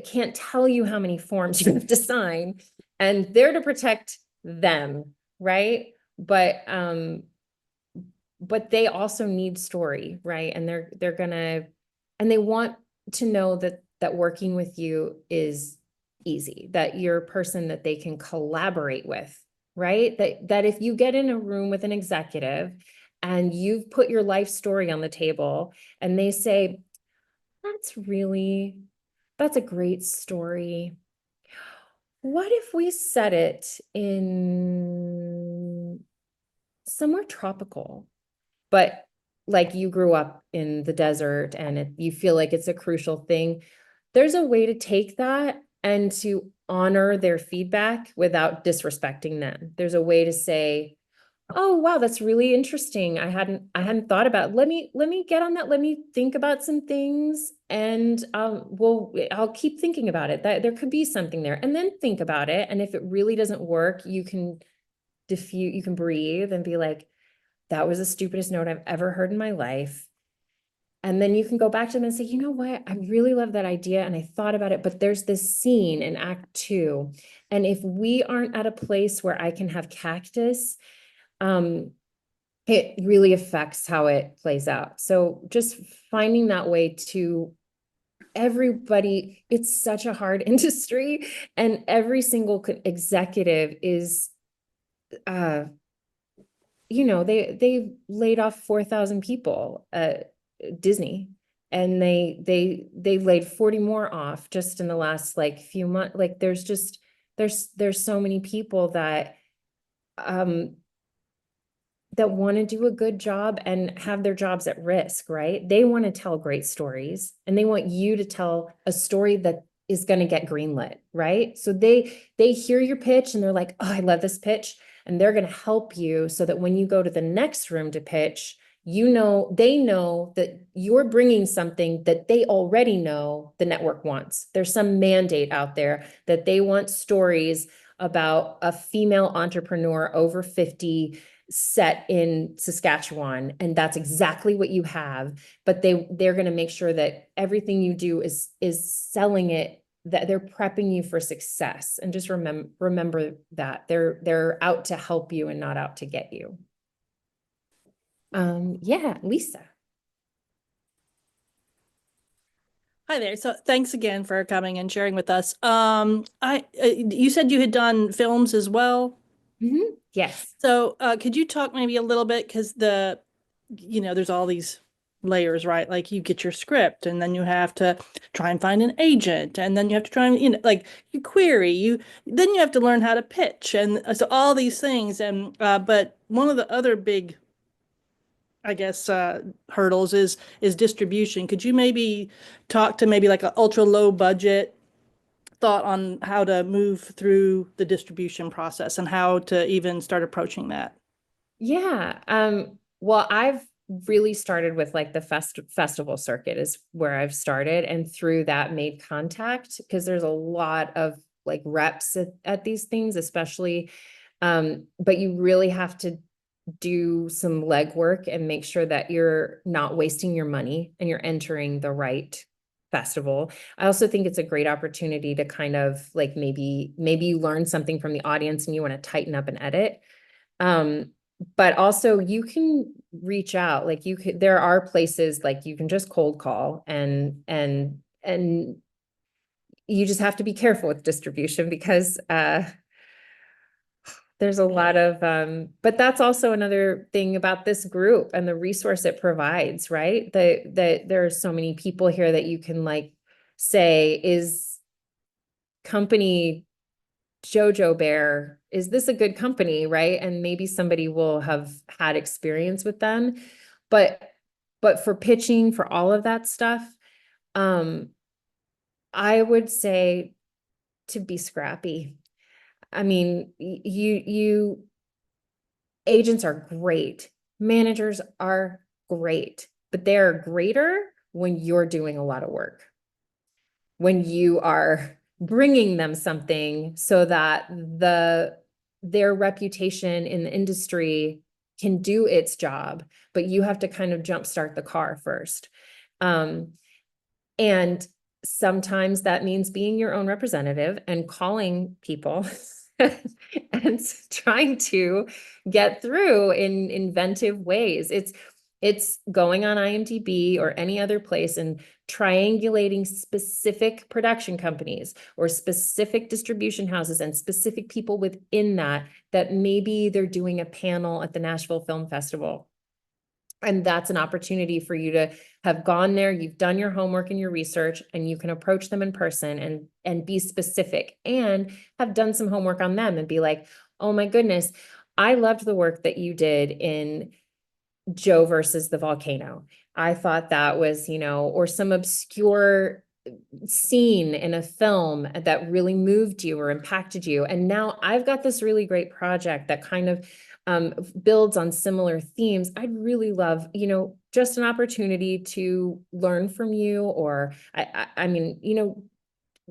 can't tell you how many forms you have to sign, and they're to protect them, right? But they also need story, right? And they're gonna, and they want to know that working with you is easy, that you're a person that they can collaborate with, right? That if you get in a room with an executive and you've put your life story on the table and they say, that's a great story. What if we set it in somewhere tropical, but like you grew up in the desert and you feel like it's a crucial thing? There's a way to take that and to honor their feedback without disrespecting them. There's a way to say, oh, wow, that's really interesting. I hadn't thought about, let me get on that. Let me think about some things, and I'll keep thinking about it. That there could be something there, and then think about it. And if it really doesn't work, you can you can breathe and be like, that was the stupidest note I've ever heard in my life. And then you can go back to them and say, you know what? I really love that idea and I thought about it, but there's this scene in Act 2. And if we aren't at a place where I can have cactus, it really affects how it plays out. So just finding that way to everybody, it's such a hard industry, and every single executive is, they've laid off 4,000 people at Disney, and they laid 40 more off just in the last like few months. Like there's so many people that want to do a good job and have their jobs at risk, right? They want to tell great stories, and they want you to tell a story that is going to get greenlit, right? So they hear your pitch and they're like, oh, I love this pitch. And they're going to help you so that when you go to the next room to pitch, they know that you're bringing something that they already know the network wants. There's some mandate out there that they want stories about a female entrepreneur over 50 set in Saskatchewan, and that's exactly what you have. But they're going to make sure that everything you do is selling it, that they're prepping you for success. And just remember that they're out to help you and not out to get you. Yeah, Lisa. Hi there. So thanks again for coming and sharing with us. You said you had done films as well. Mm-hmm. Yes. So could you talk maybe a little bit, because there's all these layers, right? Like you get your script and then you have to try and find an agent, and then you have to try and, like you query, then you have to learn how to pitch. And so all these things. And but one of the other big, I guess, hurdles is distribution. Could you maybe talk to maybe like an ultra low budget thought on how to move through the distribution process and how to even start approaching that? Yeah. Well, I've really started with like the festival circuit is where I've started, and through that made contact, because there's a lot of like reps at these things, especially. But you really have to do some legwork and make sure that you're not wasting your money and you're entering the right festival. I also think it's a great opportunity to kind of like maybe you learn something from the audience and you want to tighten up and edit. But also you can reach out, like there are places like you can just cold call, and you just have to be careful with distribution, because there's a lot of but that's also another thing about this group and the resource it provides, right? That there are so many people here that you can like say, is company Jojo Bear, is this a good company, right? And maybe somebody will have had experience with them. But for pitching, for all of that stuff, I would say to be scrappy. I mean, you agents are great, managers are great, but they're greater when you're doing a lot of work, when you are bringing them something so that their reputation in the industry can do its job, but you have to kind of jumpstart the car first. And sometimes that means being your own representative and calling people and trying to get through in inventive ways. It's going on IMDb or any other place and triangulating specific production companies or specific distribution houses and specific people within that maybe they're doing a panel at the Nashville Film Festival. And that's an opportunity for you to have gone there, you've done your homework and your research, and you can approach them in person and be specific and have done some homework on them and be like, oh my goodness, I loved the work that you did in Joe versus the volcano. I thought that was, or some obscure scene in a film that really moved you or impacted you. And now I've got this really great project that kind of builds on similar themes. I'd really love, just an opportunity to learn from you, or I mean,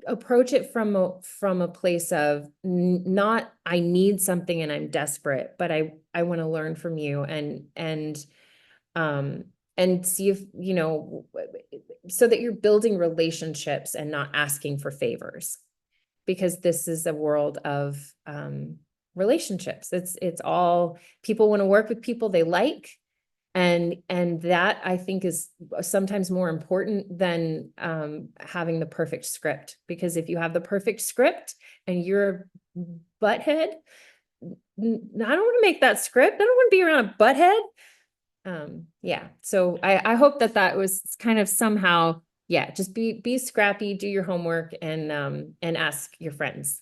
approach it from a place of not, I need something and I'm desperate, but I want to learn from you and see if, so that you're building relationships and not asking for favors, because this is a world of relationships. It's all, people want to work with people they like. And that I think is sometimes more important than having the perfect script, because if you have the perfect script and you're a butthead, I don't want to make that script. I don't want to be around a butthead. Yeah. So I hope that was kind of somehow, yeah, just be scrappy, do your homework, and ask your friends.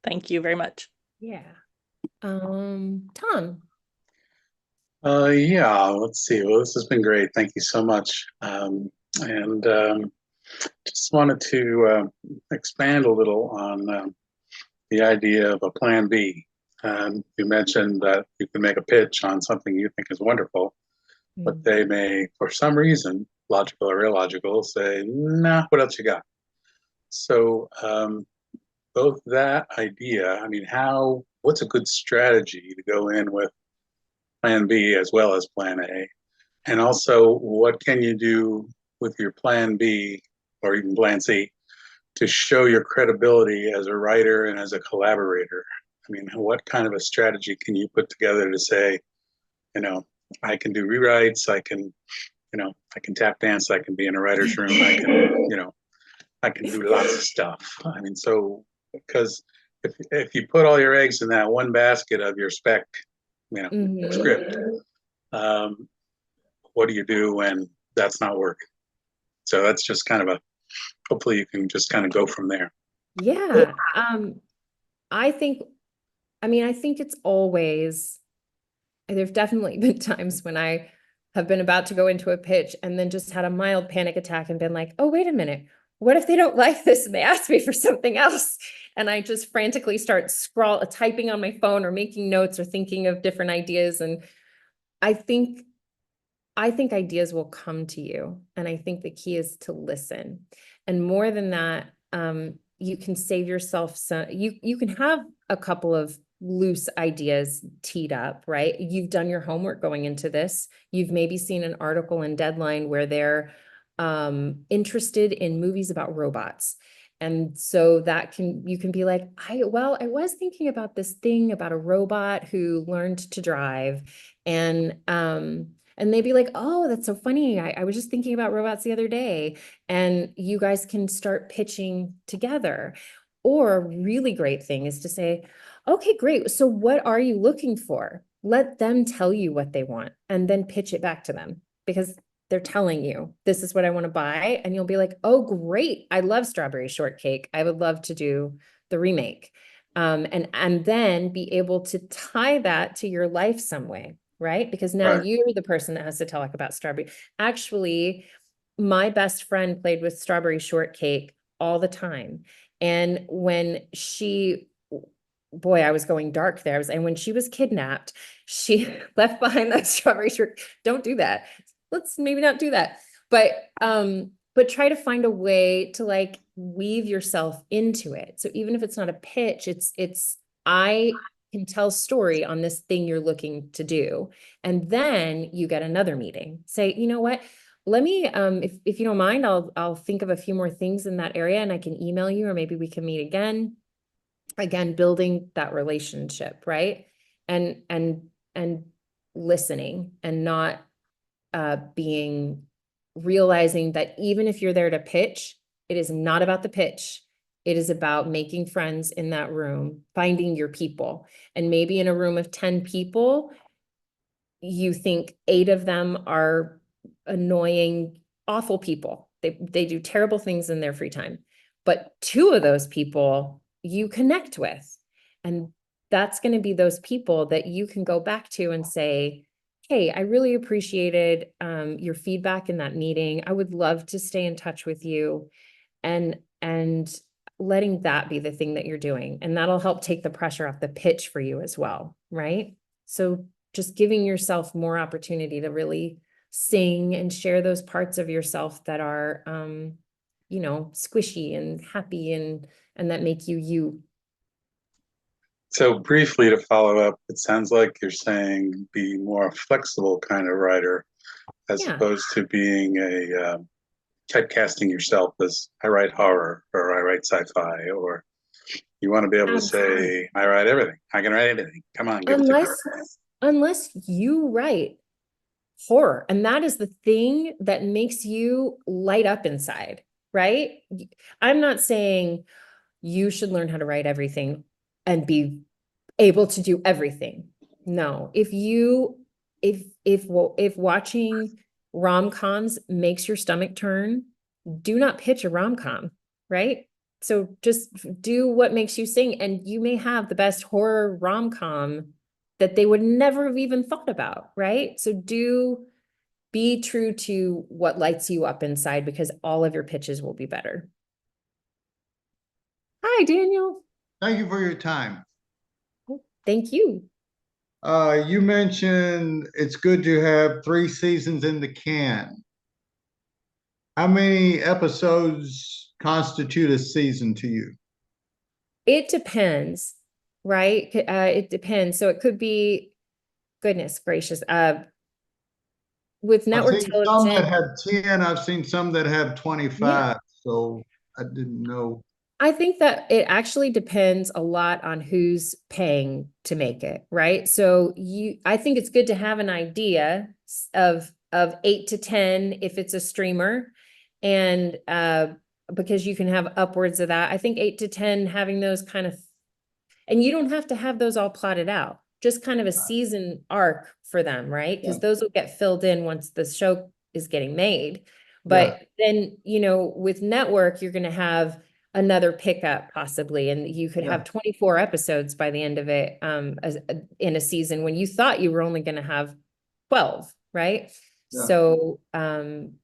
Thank you very much. Yeah. Tom. Yeah, let's see. Well, this has been great. Thank you so much. Just wanted to expand a little on the idea of a plan B. You mentioned that you can make a pitch on something you think is wonderful, but they may, for some reason, logical or illogical, say, nah, what else you got? So both that idea, I mean, what's a good strategy to go in with plan B as well as plan A? And also, what can you do with your plan B or even plan C to show your credibility as a writer and as a collaborator? I mean, what kind of a strategy can you put together to say, I can do rewrites, I can tap dance, I can be in a writer's room, I can do lots of stuff. I mean, so, because if you put all your eggs in that one basket of your spec, script, what do you do when that's not working? So that's just kind of hopefully you can just kind of go from there. Yeah. I think it's always, there've definitely been times when I have been about to go into a pitch and then just had a mild panic attack and been like, oh, wait a minute. What if they don't like this and they ask me for something else? and I just frantically start typing on my phone or making notes or thinking of different ideas. And I think ideas will come to you. And I think the key is to listen. And more than that, you can save yourself you can have a couple of loose ideas teed up, right? You've done your homework going into this. You've maybe seen an article in Deadline where they're interested in movies about robots. And so you can be like, I was thinking about this thing about a robot who learned to drive. And they'd be like, oh, that's so funny. I was just thinking about robots the other day. And you guys can start pitching together. Or a really great thing is to say, okay, great. So what are you looking for? Let them tell you what they want and then pitch it back to them, because they're telling you, this is what I want to buy. And you'll be like, oh, great. I love Strawberry Shortcake. I would love to do the remake. And then be able to tie that to your life some way, right? Because now Right. you're the person that has to talk about Strawberry. Actually, my best friend played with Strawberry Shortcake all the time. And when boy, I was going dark there. And when she was kidnapped, she left behind that strawberry short. Don't do that. Let's maybe not do that. But try to find a way to like weave yourself into it. So even if it's not a pitch, I can tell story on this thing you're looking to do. And then you get another meeting. Say, you know what? Let me, if you don't mind, I'll think of a few more things in that area and I can email you, or maybe we can meet again. Again, building that relationship, right? And listening, and not realizing that even if you're there to pitch, it is not about the pitch. It is about making friends in that room, finding your people. And maybe in a room of 10 people, you think 8 of them are annoying, awful people. They do terrible things in their free time. But 2 of those people you connect with. And that's going to be those people that you can go back to and say, hey, I really appreciated your feedback in that meeting. I would love to stay in touch with you. And letting that be the thing that you're doing. And that'll help take the pressure off the pitch for you as well, right? So just giving yourself more opportunity to really sing and share those parts of yourself that are, squishy and happy and that make you. So briefly to follow up, it sounds like you're saying be more flexible kind of writer, as Yeah. opposed to being a typecasting yourself as I write horror or I write sci-fi, or you want to be able to say, I write everything. I can write anything. Come on, give it to me. Unless you write horror, and that is the thing that makes you light up inside, right? I'm not saying you should learn how to write everything and be able to do everything. No, if watching rom-coms makes your stomach turn, do not pitch a rom-com, right? So just do what makes you sing, and you may have the best horror rom-com that they would never have even thought about, right? So be true to what lights you up inside, because all of your pitches will be better. Hi, Daniel. Thank you for your time. Thank you. You mentioned it's good to have 3 seasons in the can. How many episodes constitute a season to you? It depends, right? It depends. So it could be, goodness gracious, with network I've seen some that television. have 10, I've seen some that have 25, Yeah. so I didn't know. I think that it actually depends a lot on who's paying to make it, right? So I think it's good to have an idea of 8 to 10 if it's a streamer, and because you can have upwards of that. I think 8 to 10, having those kind of, and you don't have to have those all plotted out, just kind of a season arc for them, right? Because those will get filled in once the show is getting made. But then, with network, you're going to have another pickup possibly, and you could have 24 episodes by the end of it, in a season, when you thought you were only going to have 12, right? So and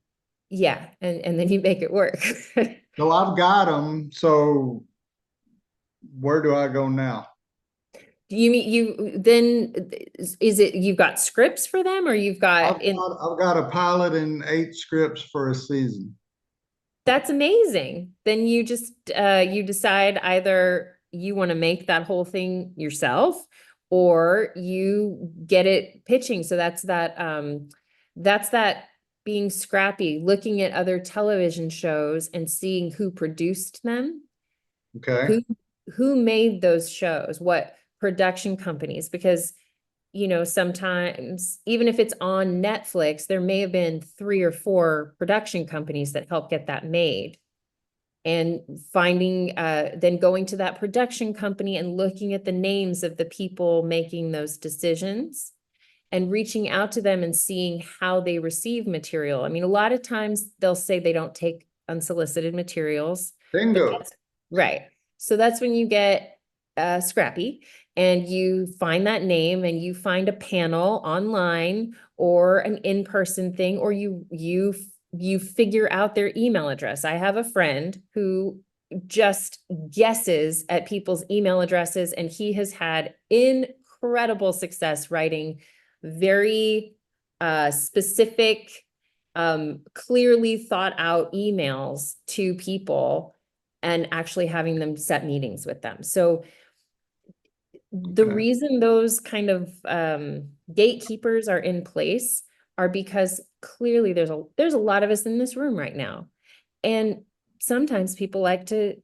then you make it work. So I've got them, so where do I go now? You mean you then is it you've got scripts for them or you've got I've got a pilot and 8 scripts for a season. that's amazing. Then you just you decide either you want to make that whole thing yourself or you get it pitching. So that's that being scrappy, looking at other television shows and seeing who produced them, Okay. who made those shows, what production companies, because sometimes even if it's on Netflix, there may have been 3 or 4 production companies that helped get that made. And finding, then going to that production company and looking at the names of the people making those decisions and reaching out to them and seeing how they receive material. I mean, a lot of times they'll say they don't take unsolicited materials. Bingo. Right. So that's when you get scrappy and you find that name and you find a panel online or an in-person thing, or you figure out their email address. I have a friend who just guesses at people's email addresses, and he has had incredible success writing very specific, clearly thought out emails to people and actually having them set meetings with them. So the Okay. reason those kind of gatekeepers are in place are because clearly there's a lot of us in this room right now. And sometimes people like to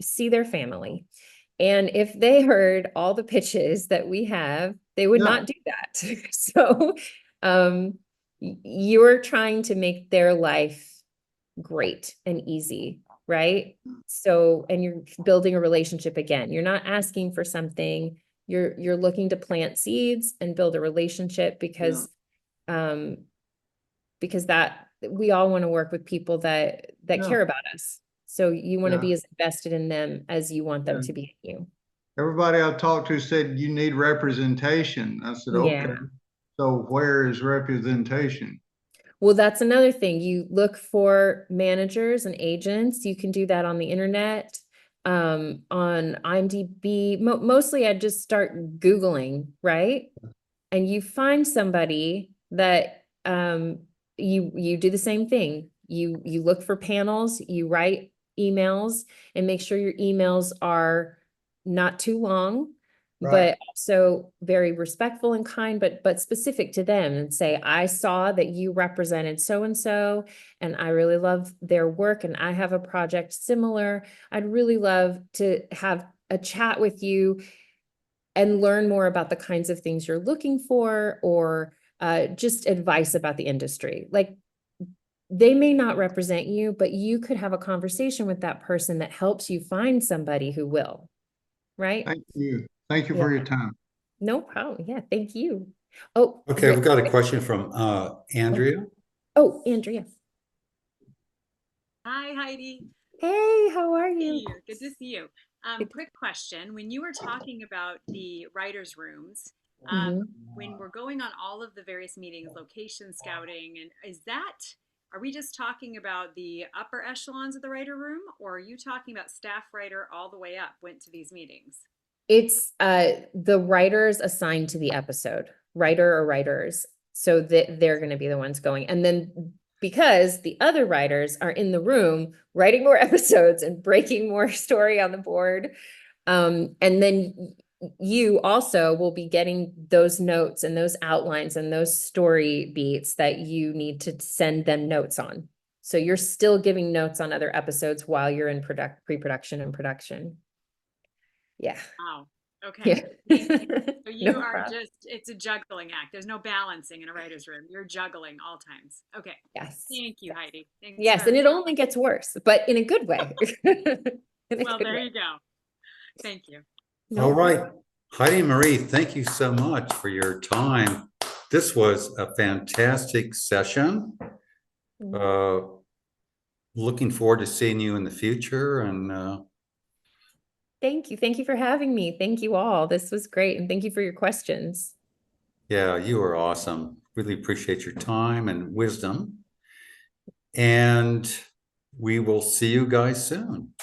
see their family. And if they heard all the pitches that we have, they would Yeah. not do that. So you're trying to make their life great and easy, right? So, and you're building a relationship again. You're not asking for something. You're looking to plant seeds and build a relationship because that we all want to work with people that Yeah. care about us. So you want to Yeah. be as invested in them as you want them Yeah. to be in you. Everybody I've talked to said you need representation. I said, okay. Yeah. So where is representation? Well, that's another thing. You look for managers and agents. You can do that on the internet, on IMDb. Mostly I'd just start Googling, right? And you find somebody that you do the same thing. You look for panels, you write emails and make sure your emails are not too long, Right. but also very respectful and kind, but specific to them, and say, I saw that you represented so and so, and I really love their work, and I have a project similar. I'd really love to have a chat with you and learn more about the kinds of things you're looking for, or just advice about the industry. Like, they may not represent you, but you could have a conversation with that person that helps you find somebody who will, right? Thank you. Thank you for your time. No problem. Yeah, thank you. Oh, Okay, we've got a question from Andrea. Oh, Andrea. Hi, Heidi. Hey, how are See you? you. Good to see you. Quick question. When you were talking about the writers' rooms, when we're going on all of the various meetings, location scouting, and are we just talking about the upper echelons of the writer room, or are you talking about staff writer all the way up went to these meetings? It's the writers assigned to the episode, writer or writers. So that they're going to be the ones going. And then because the other writers are in the room writing more episodes and breaking more story on the board. And then you also will be getting those notes and those outlines and those story beats that you need to send them notes on. So you're still giving notes on other episodes while you're in pre-production and production. Yeah. Wow. Okay. Yeah. So you No are problem. it's a juggling act. There's no balancing in a writer's room. You're juggling all times. Okay. Yes. Thank you, Heidi. Thanks Yes, and it only gets worse, but in a good way. Well, there you go. Thank you. All right, Heidi-Marie, thank you so much for your time. This was a fantastic session. Looking forward to seeing you in the future, and Thank you. Thank you for having me. Thank you all. This was great. And thank you for your questions. yeah, you are awesome. Really appreciate your time and wisdom. And we will see you guys soon.